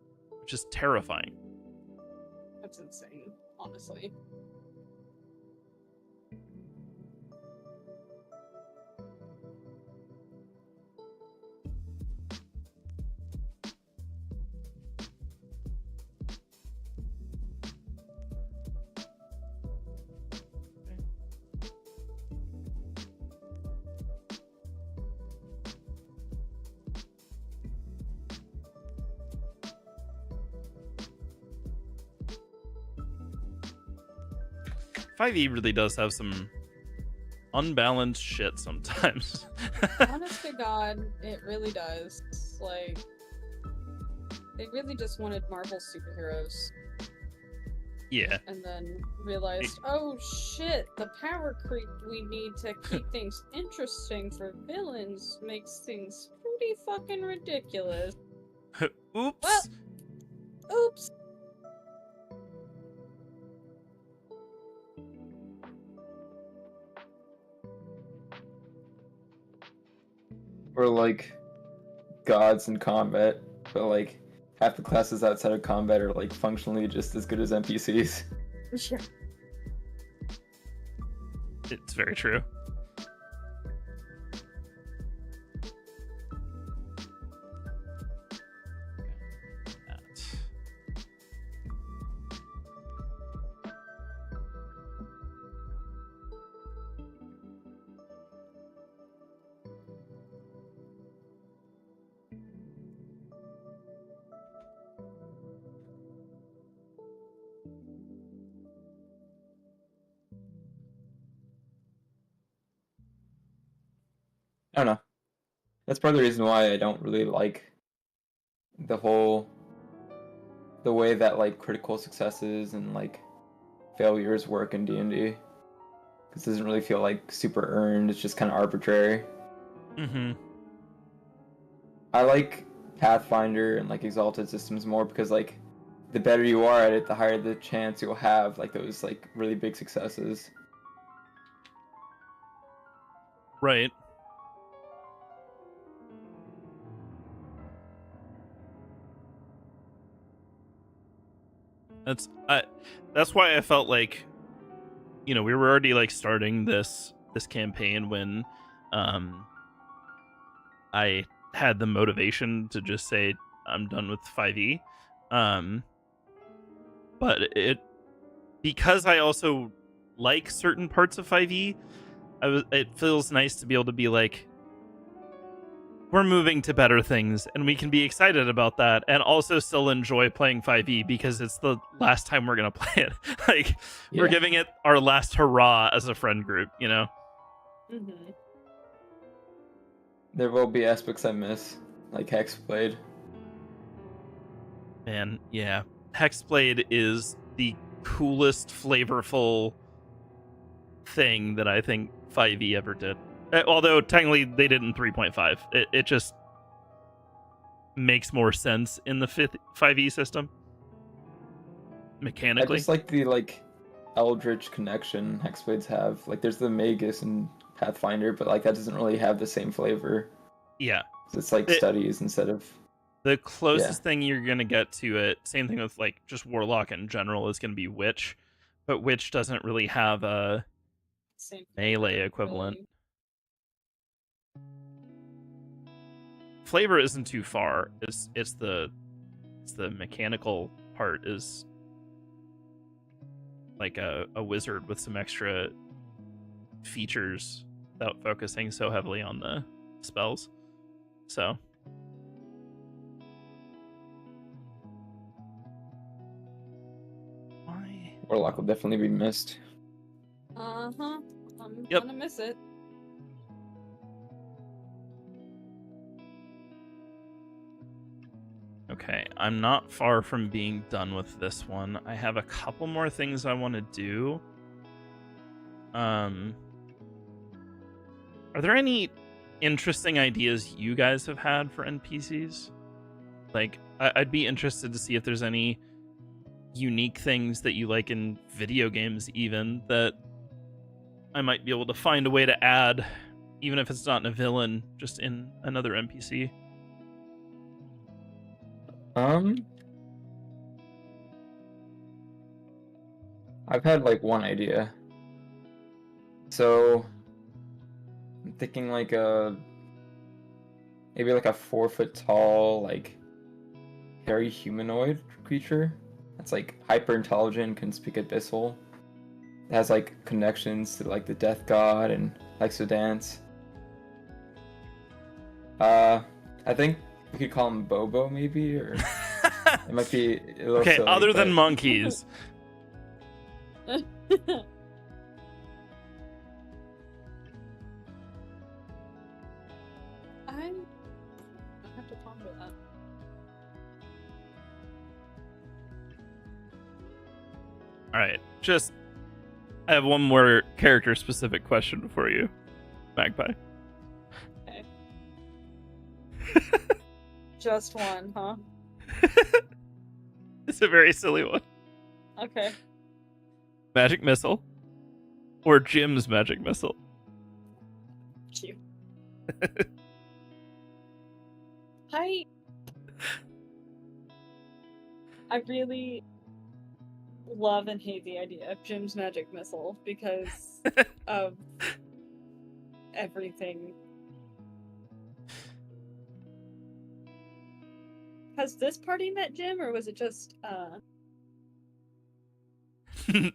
which is terrifying. That's insane, honestly. .5e really does have some unbalanced shit sometimes. Honest to God, it really does. Like, they really just wanted Marvel superheroes. Yeah. And then realized, oh shit, the power creep we need to keep things interesting for villains makes things pretty fucking ridiculous. Oops. Well, oops. Or like gods in combat, but like half the classes outside of combat are like functionally just as good as NPCs. Sure. It's very true. I don't know. That's part of the reason why I don't really like the way that like critical successes and like failures work in D&D. Because it doesn't really feel like super earned. It's just kind of arbitrary. Mm-hmm. I like Pathfinder and like Exalted systems more because like the better you are at it, the higher the chance you'll have like those like really big successes. Right. That's why I felt like, you know, we were already like starting this campaign when I had the motivation to just say I'm done with 5e. But because I also like certain parts of 5e, it feels nice to be able to be like, we're moving to better things, and we can be excited about that, and also still enjoy playing 5e because it's the last time we're gonna play it. Like, we're giving it our last hurrah as a friend group, you know? Mm-hmm. There will be aspects I miss, like Hexblade. Man, yeah. Hexblade is the coolest, flavorful thing that I think 5e ever did. Although technically they did in 3.5. It just makes more sense in the 5e system. I Mechanically. just like the like Eldritch connection Hexblades have. Like there's the Magus and Pathfinder, but like that doesn't really have the same flavor. Yeah. It's like studies instead of the closest thing you're gonna get to it, same thing with like just Warlock in general, is gonna be Witch. But Witch doesn't really have a Same melee equivalent. really. Flavor isn't too far. It's the mechanical part is like a wizard with some extra features without focusing so heavily on the spells. So why? Warlock will definitely be missed. Uh-huh. I'm Yep. gonna miss it. Okay, I'm not far from being done with this one. I have a couple more things I want to do. Are there any interesting ideas you guys have had for NPCs? Like, I'd be interested to see if there's any unique things that you like in video games, even, that I might be able to find a way to add, even if it's not in a villain, just in another NPC. I've had like one idea. So I'm thinking like maybe like a 4 foot tall, like hairy humanoid creature that's like hyper intelligent, can speak abyssal. It has like connections to like the death god and likes to dance. I think we could call him Bobo maybe, or it might be a little Okay, silly, other than but- monkeys. I have to ponder that. Alright, just I have one more character specific question for you, Magpie. Okay. Just one, huh? It's a very silly one. Okay. Magic missile or Jim's magic missile? Cute. I really love and hate the idea of Jim's magic missile because of everything. Has this party met Jim, or was it just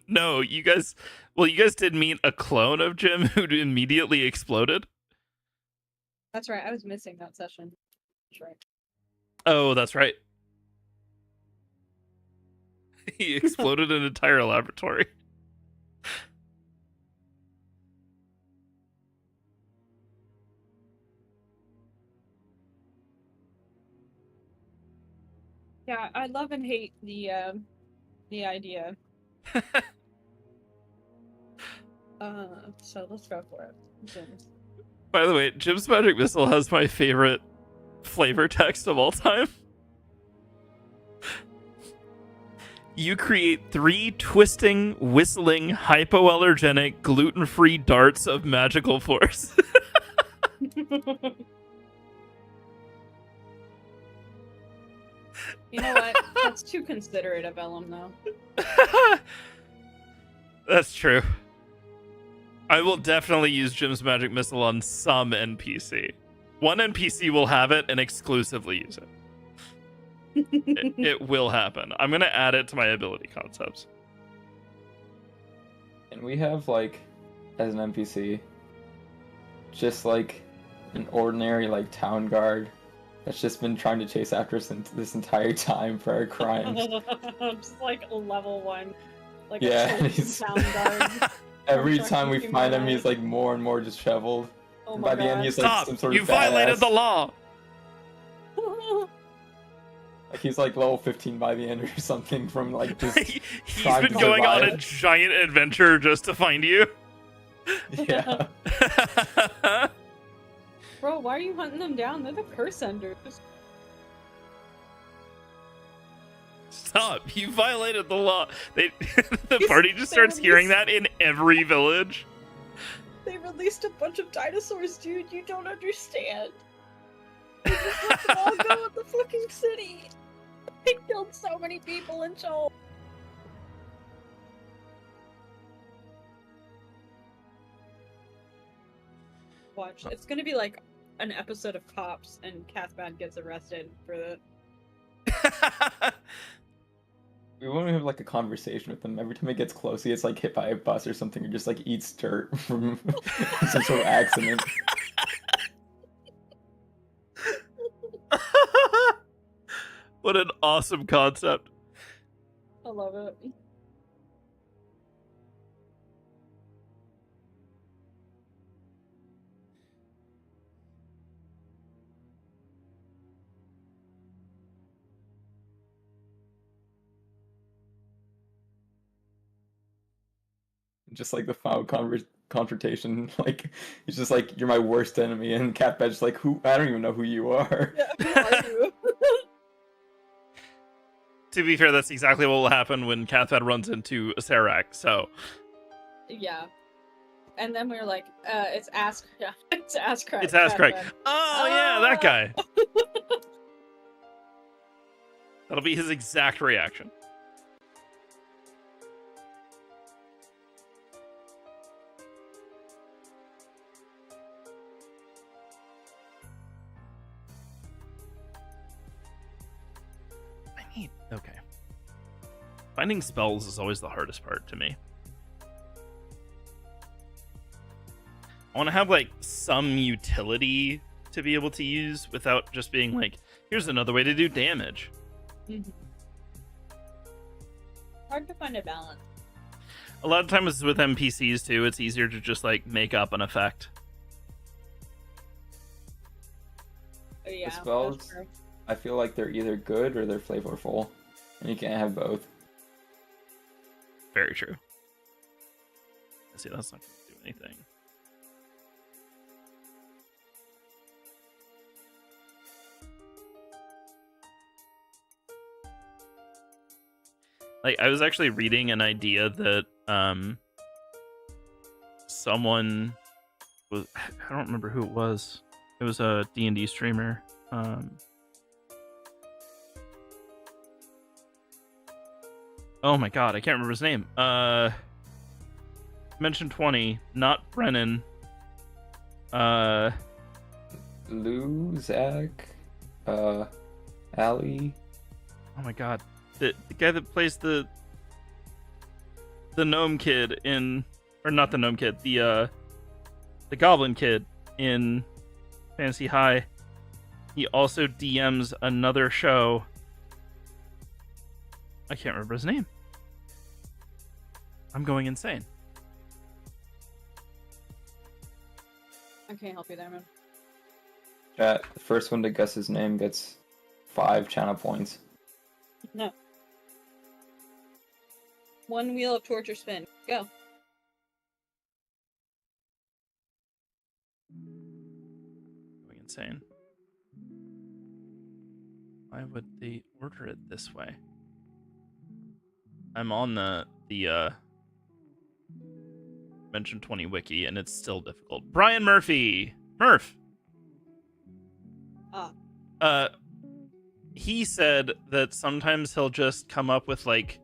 No, you guys did meet a clone of Jim who immediately exploded. That's right, I was missing that session. That's right. Oh, that's right. He exploded an entire laboratory. Yeah, I love and hate the idea. So let's go for it. Jim's. By the way, Jim's magic missile has my favorite flavor text of all time. You create 3 twisting, whistling, hypoallergenic, gluten-free darts of magical force. You know what? That's too considerate of Ellum, though. That's true. I will definitely use Jim's magic missile on some NPC. One NPC will have it and exclusively use it. It will happen. I'm gonna add it to my ability concepts. And we have like, as an NPC, just like an ordinary like town guard that's just been trying to chase after us this entire time for our crimes. Just like level 1. Like Yeah, a and town guard. Every I'm time we fucking find him, mad. he's like more and more disheveled. Oh And my by the end, God. he's like Stop! some sort You of violated badass. the law! Like he's like level 15 by the end or something from like just He's trying been to going on a survive. giant adventure just to find you. Yeah. Bro, why are you hunting them down? They're the curse enders. Stop! You violated the law. The You party just they starts hearing released- that in every village. They released a bunch of dinosaurs, dude. You don't understand. They just let them all go in the fucking city. They killed so many people in Seoul. Watch. It's gonna be like an episode of Cops, and Cathbad gets arrested for the. We won't have like a conversation with him. Every time he gets close, he gets like hit by a bus or something, or just like eats dirt from some sort of accident. What an awesome concept. I love it. Just like the final confrontation, like he's just like, "You're my worst enemy," and Catbad's like, "Who? I don't even know who you are." Yeah, who are you? To be fair, that's exactly what will happen when Cathbad runs into Serac, so... Yeah. And then we were like, it's Ass it's Ass Crack. It's Ass Crack. Cathbad. Oh, yeah, that guy. That'll be his exact reaction. Okay. Finding spells is always the hardest part to me. I want to have, like, some utility to be able to use without just being like, here's another way to do damage. Mm-hmm. Hard to find a balance. A lot of times with NPCs, too, it's easier to just, like, make up an effect. Oh, yeah, The spells, that's true. I feel like they're either good or they're flavorful, and you can't have both. Very true. See, that's not going to do anything. Like, I was actually reading an idea that someone was, I don't remember who it was. It was a D&D streamer. Oh my god, I can't remember his name. Mention 20, not Brennan. Lou, Zach, Allie. Oh my god. The guy that plays the gnome kid in, or not the gnome kid, the goblin kid in Fantasy High. He also DMs another show. I can't remember his name. I'm going insane. I can't help you there, man. Chat, the first one to guess his name gets 5 channel points. No. One wheel of torture spin. Go. Going insane. Why would they order it this way? I'm on the Mention 20 wiki and it's still difficult. Brian Murphy. Murph. He said that sometimes he'll just come up with like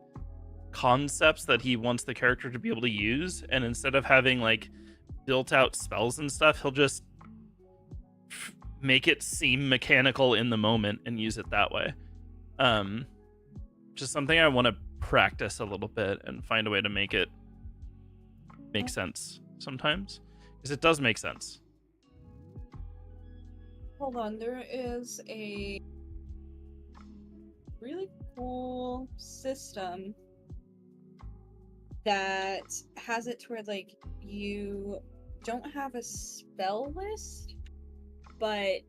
concepts that he wants the character to be able to use, and instead of having like built out spells and stuff, he'll just make it seem mechanical in the moment and use it that way. Just something I want to practice a little bit and find a way to make it make sense sometimes, because it does make sense. Hold on, there is a really cool system that has it to where like you don't have a spell list, and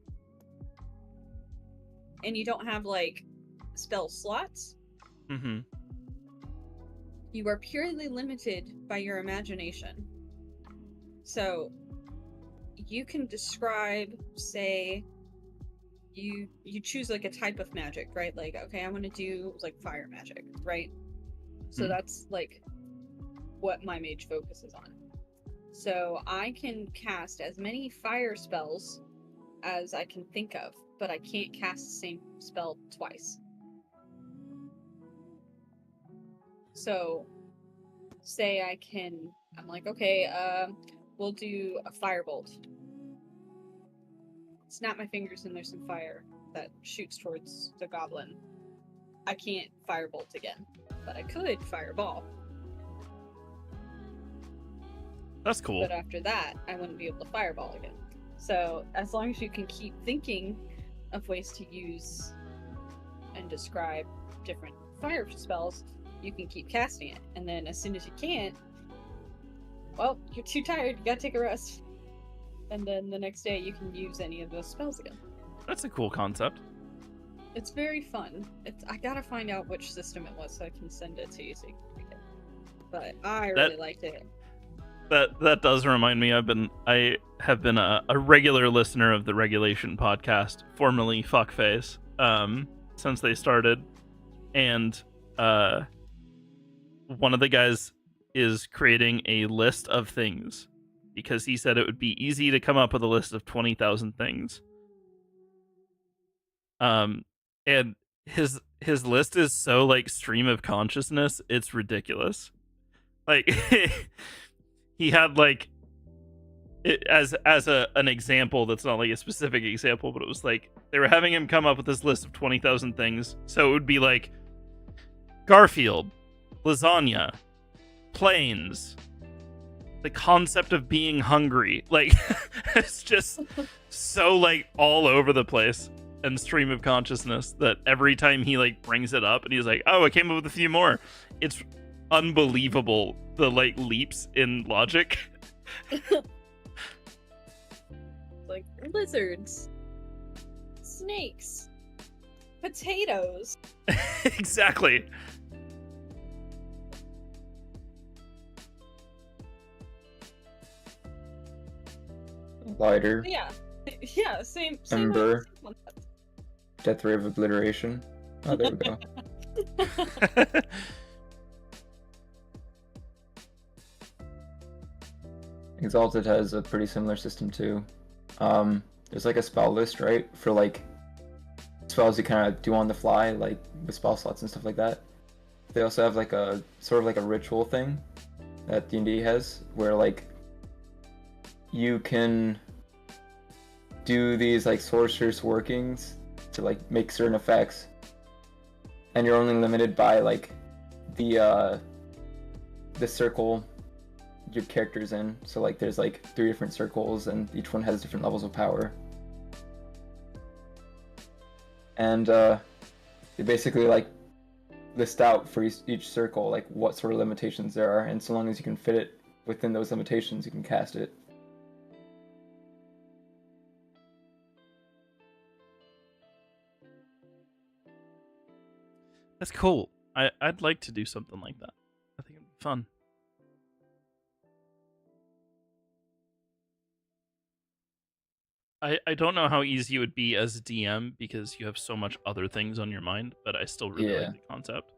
you don't have like spell slots. Mm-hmm. You are purely limited by your imagination. So you can describe, say, you choose like a type of magic, right? Like, okay, I want to do like fire magic, right? So that's like what my mage focuses on. So I can cast as many fire spells as I can think of, but I can't cast the same spell twice. So say I'm like, okay, we'll do a firebolt. Snap my fingers and there's some fire that shoots towards the goblin. I can't firebolt again, but I could fireball. That's cool. But after that, I wouldn't be able to fireball again. So as long as you can keep thinking of ways to use and describe different fire spells, you can keep casting it. And then as soon as you can't, well, you're too tired, you gotta take a rest. And then the next day you can use any of those spells again. That's a cool concept. It's very fun. I gotta find out which system it was so I can send it to you so you can read it. But I really liked it. That does remind me. I have been a regular listener of the Regulation podcast, formerly Fuckface, since they started, and one of the guys is creating a list of things because he said it would be easy to come up with a list of 20,000 things. And his list is so like stream of consciousness, it's ridiculous. Like he had like it as an example that's not like a specific example, but it was like they were having him come up with this list of 20,000 things. So it would be like Garfield, lasagna, planes, the concept of being hungry. Like it's just so like all over the place and stream of consciousness that every time he like brings it up and he's like, oh, I came up with a few more. It's unbelievable the like leaps in logic. Like lizards, snakes, potatoes. Exactly. Lighter. Yeah, same Ember. same concept. Death Ray of Obliteration. Oh, there we go. Exalted has a pretty similar system too. There's like a spell list, right? For like spells you kind of do on the fly, like with spell slots and stuff like that. They also have like a sort of like a ritual thing that D&D has, where like you can do these like sorcerer's workings to like make certain effects, and you're only limited by like the circle your character's in. So like there's like 3 different circles and each one has different levels of power, and they basically like list out for each circle like what sort of limitations there are, and so long as you can fit it within those limitations you can cast it. That's cool. I'd like to do something like that. I think it'd be fun. I don't know how easy it would be as a DM because you have so much other things on your mind, but I still really like the concept.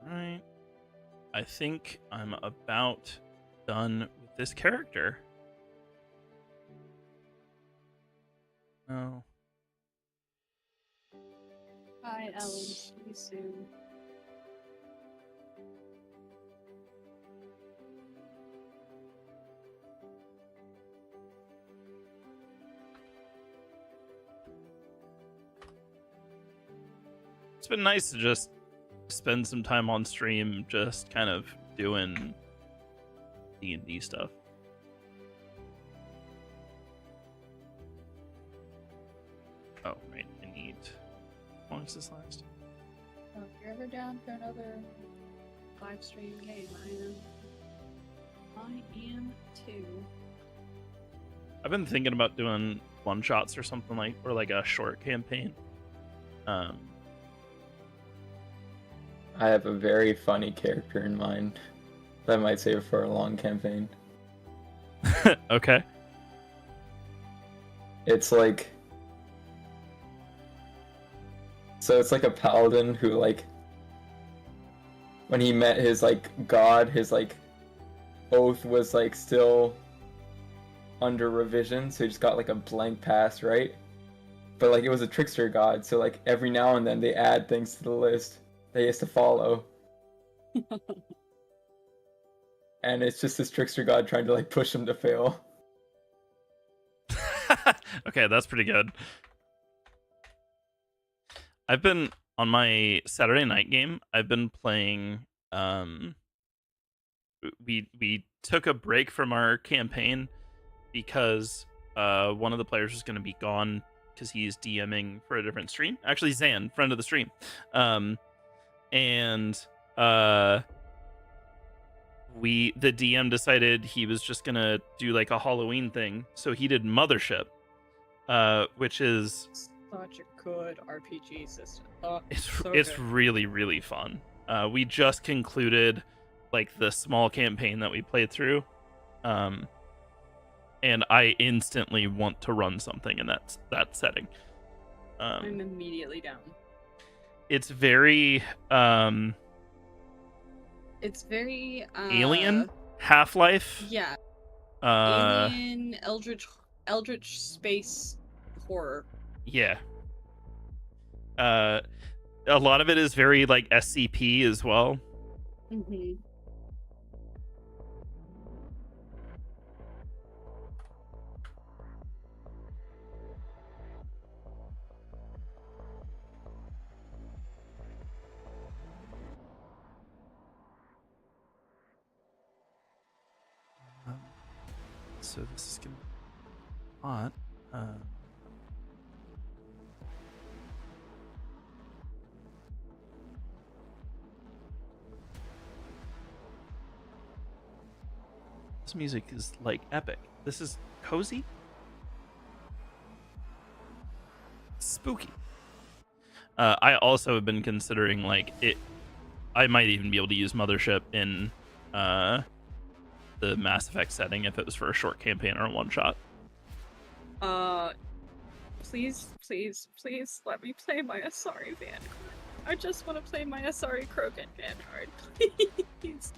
Alright. I think I'm about done with this character. Oh. Hi, Ellen. See you soon. It's been nice to just spend some time on stream, just kind of doing D&D stuff. Oh, right. I need. How long is this last? Oh, if you're ever down for another live stream game, I am too. I've been thinking about doing one shots or something or like a short campaign. I have a very funny character in mind that I might save for a long campaign. Okay. It's like... So it's like a paladin who, like... When he met his, like, god, his, like, oath was, like, still under revision, so he just got, like, a blank pass, right? But, like, it was a trickster god, so, like, every now and then they add things to the list that he has to follow. And it's just this trickster god trying to, like, push him to fail. Okay, that's pretty good. I've been on my Saturday night game. I've been playing. We took a break from our campaign because one of the players was going to be gone because he's DMing for a different stream. Actually, Zan, friend of the stream, and the DM decided he was just gonna do like a Halloween thing, so he did Mothership, which is Such a good RPG system. Oh, it's so it's good. really, really fun. We just concluded like the small campaign that we played through, and I instantly want to run something in that setting. I'm immediately down. It's very It's very Alien, Half-Life. Yeah. Uh, Alien, Eldritch space horror. Yeah. A lot of it is very like SCP as well. Mm-hmm. So this is gonna be hot. This music is like epic. This is cozy, spooky. I also have been considering like it. I might even be able to use Mothership in the Mass Effect setting if it was for a short campaign or a one shot. Please let me play my Asari Vanguard. I just want to play my Asari Krogan Vanguard, please.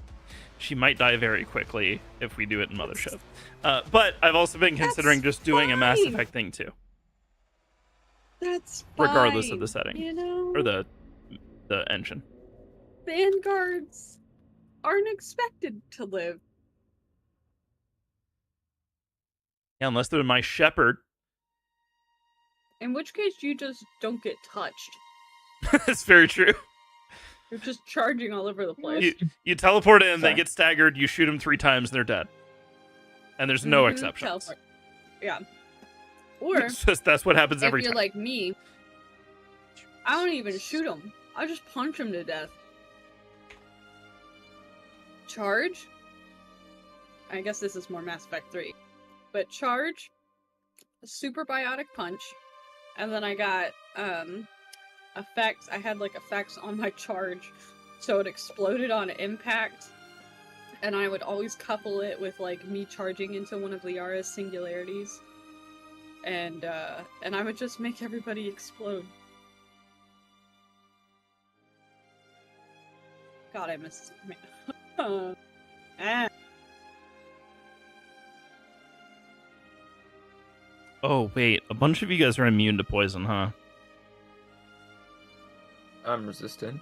She might die very quickly if we do it in Mothership. But I've also been considering just doing a Mass Effect thing too. That's regardless of the fine, setting, you know? or the engine. Vanguards aren't expected to live. Yeah, unless they're my shepherd. In which case, you just don't get touched. It's very true. You're just charging all over the place. You teleport in, Sorry. they get staggered, you shoot them 3 times, and they're dead. And there's no Mhm, exceptions. teleport. Yeah. Or It's just, that's what happens if every you're time. like me, I don't even shoot them. I just punch them to death. Charge. I guess this is more Mass Effect 3. But charge, a super biotic punch, and then I got effects. I had like effects on my charge, so it exploded on impact, and I would always couple it with like me charging into one of Liara's singularities, and I would just make everybody explode. God, I miss Oh, wait. A bunch of you guys are immune to poison, huh? I'm resistant.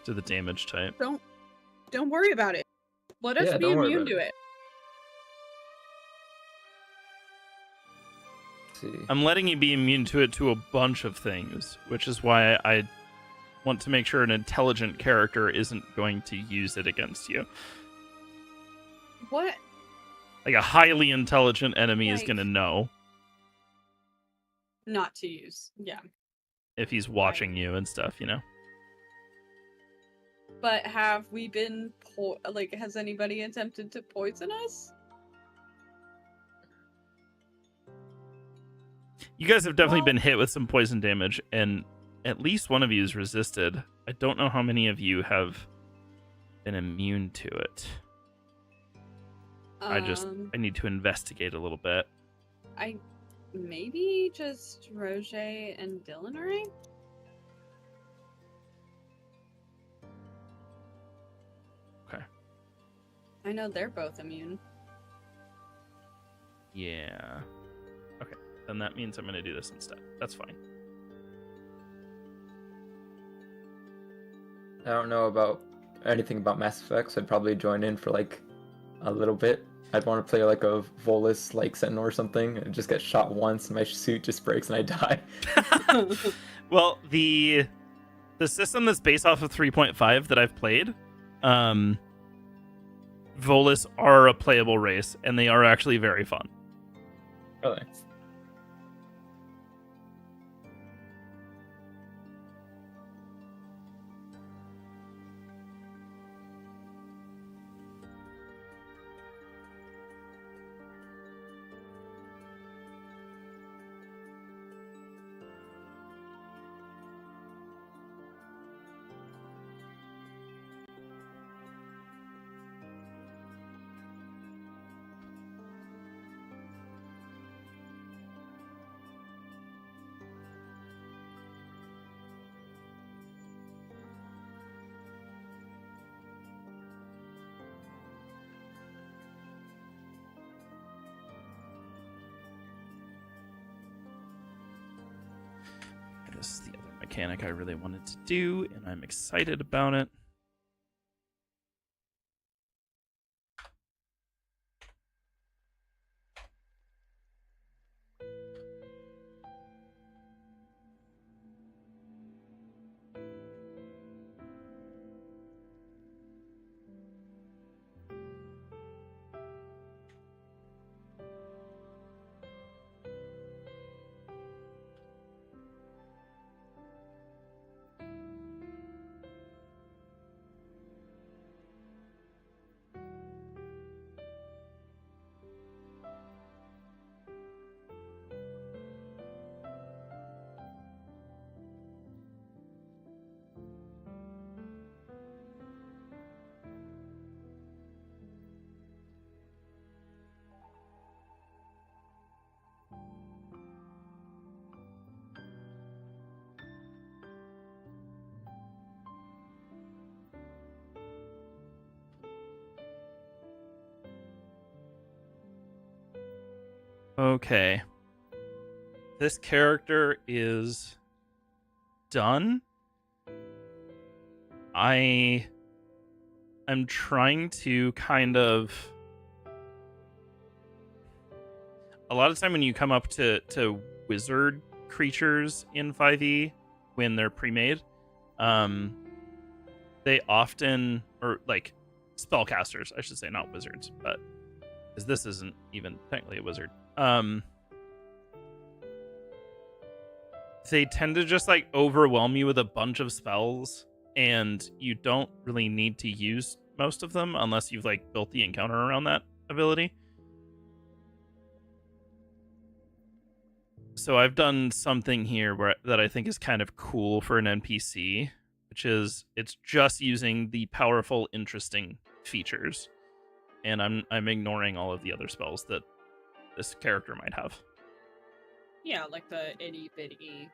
To the damage type. Don't worry about it. Let us Yeah, be don't worry immune about to it. see. I'm letting you be immune to it to a bunch of things, which is why I want to make sure an intelligent character isn't going to use it against you. What? Like a highly intelligent enemy is Like- going to know Not to use. Yeah. if he's watching you and stuff, you know? But have we been has anybody attempted to poison us? You guys have definitely Well- been hit with some poison damage, and at least one of you is resisted. I don't know how many of you have been immune to it. I need to investigate a little bit. Maybe just Roger and Dylan, right? Okay. I know they're both immune. Yeah. Okay, then that means I'm going to do this instead. That's fine. I don't know about anything about Mass Effect, so I'd probably join in for like a little bit. I'd want to play like a Volus like Sentinel or something and just get shot once and my suit just breaks and I die. Well, the system that's based off of 3.5 that I've played, Volus are a playable race, and they are actually very fun. Really? This is the other mechanic I really wanted to do, and I'm excited about it. Okay. This character is done. I'm trying to kind of... A lot of time when you come up to wizard creatures in 5e, when they're pre-made, they often... Or, like, spellcasters, I should say, not wizards, but... Because this isn't even technically a wizard. They tend to just like overwhelm you with a bunch of spells, and you don't really need to use most of them unless you've like built the encounter around that ability. So I've done something here that I think is kind of cool for an NPC, which is it's just using the powerful, interesting features, and I'm ignoring all of the other spells that this character might have. Yeah, like the itty bitty.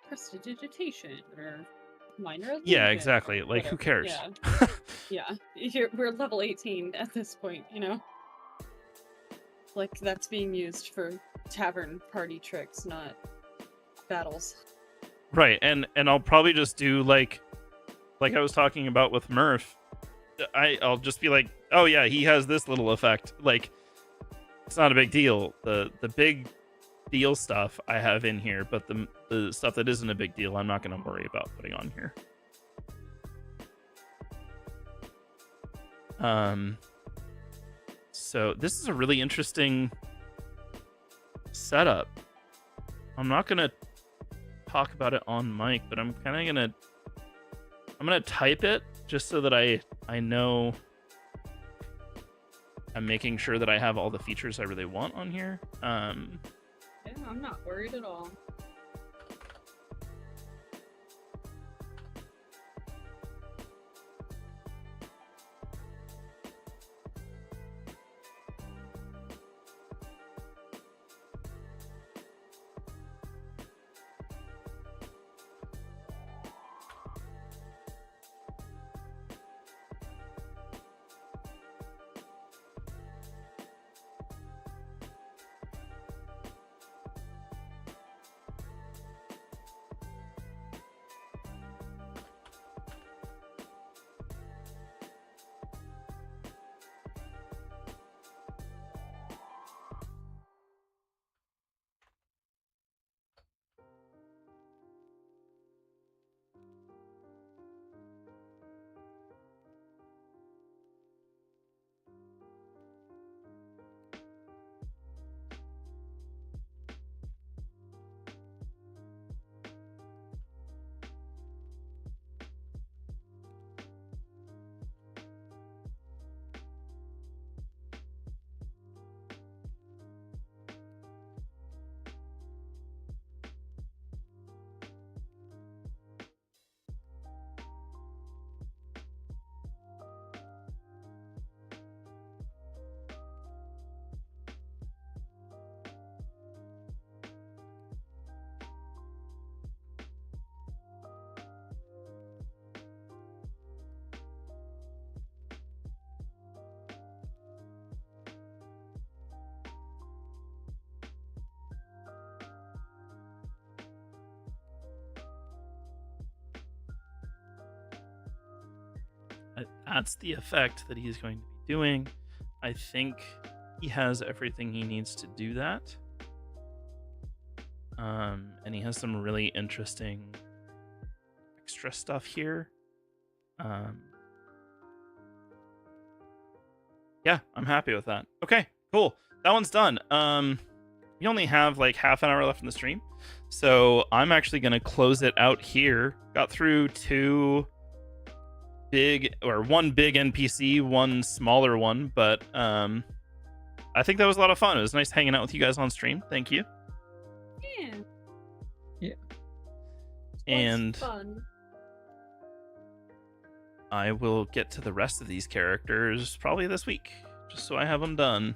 Prestidigitation or minor illusion. Yeah, exactly. Like, who whatever. cares? Yeah. We're level 18 at this point, you know? Like, that's being used for tavern party tricks, not battles. Right, and I'll probably just do like I was talking about with Murph. I'll just be like, Oh yeah, he has this little effect. Like, it's not a big deal. The big deal stuff I have in here, but the stuff that isn't a big deal, I'm not going to worry about putting on here. So this is a really interesting setup. I'm not going to talk about it on mic, but I'm gonna type it just so that I know I'm making sure that I have all the features I really want on here. Yeah, I'm not worried at all. That's the effect that he's going to be doing. I think he has everything he needs to do that. And he has some really interesting extra stuff here. Yeah, I'm happy with that. Okay, cool. That one's done. We only have like half an hour left in the stream, so I'm actually going to close it out here. Got through one big NPC, one smaller one, but I think that was a lot of fun. It was nice hanging out with you guys on stream. Thank you. Yeah. And fun. I will get to the rest of these characters probably this week, just so I have them done.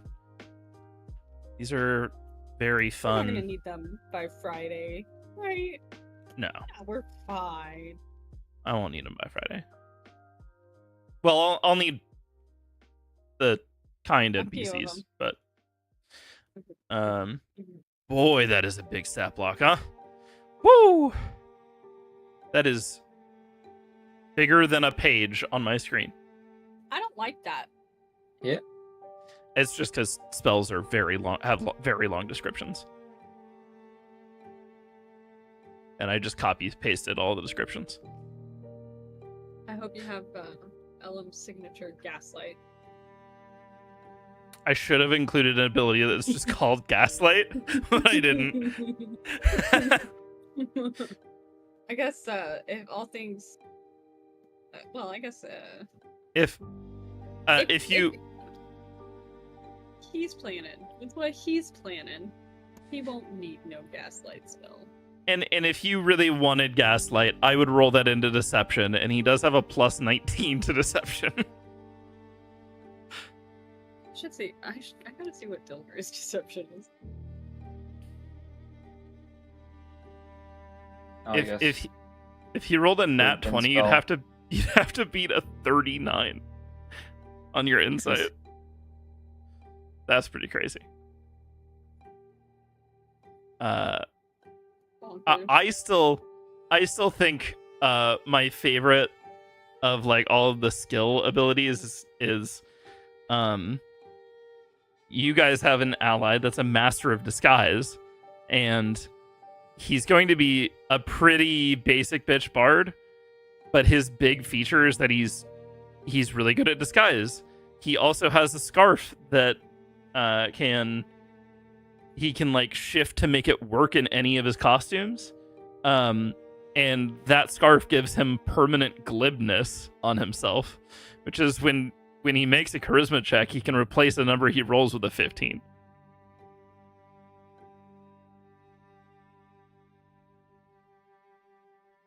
These are very fun. We're not gonna need them by Friday, right? No, Yeah, we're fine. I won't need them by Friday. Well, I'll need the kind A few of NPCs, them. but boy, that is a big stat block, huh? Woo! That is bigger than a page on my screen. I don't like that. Yeah. It's just because spells are very long, very long descriptions, and I just copy pasted all the descriptions. I hope you have Elm's signature gaslight. I should have included an ability that's just called Gaslight, but I didn't. I guess if all things, well, I guess if you he's planning, with what he's planning, he won't need no gaslight spell. and if you really wanted Gaslight, I would roll that into Deception, and he does have a plus 19 to Deception. I should see. I gotta see what Dilger's deception is. Oh, I guess. If he rolled a nat Third 20, spell. you'd have to beat a 39 on your insight. That's pretty crazy. I still think my favorite of like all of the skill abilities is you guys have an ally that's a master of disguise, and he's going to be a pretty basic bitch bard, but his big feature is that he's really good at disguise. He also has a scarf that he can like shift to make it work in any of his costumes. And that scarf gives him permanent glibness on himself, which is when he makes a charisma check, he can replace the number he rolls with a 15.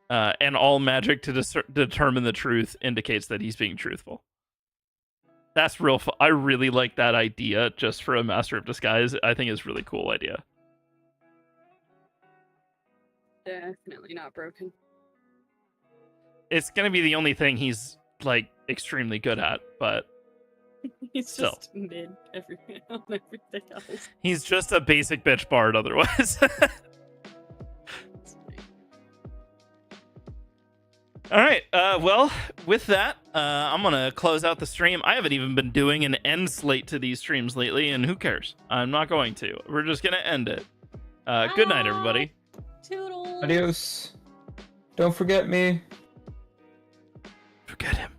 And all magic to determine the truth indicates that he's being truthful. That's real I really like that idea just for a Master of Disguise. I think it's a really cool idea. Definitely not broken. It's going to be the only thing he's, like, extremely good at, but He's still. just mid everything else. He's just a basic bitch bard otherwise. All right. Well, with that, I'm going to close out the stream. I haven't even been doing an end slate to these streams lately, and who cares? I'm not going to. We're just going to end it. Good night, everybody. Toodles. Adios. Don't forget me. Forget him.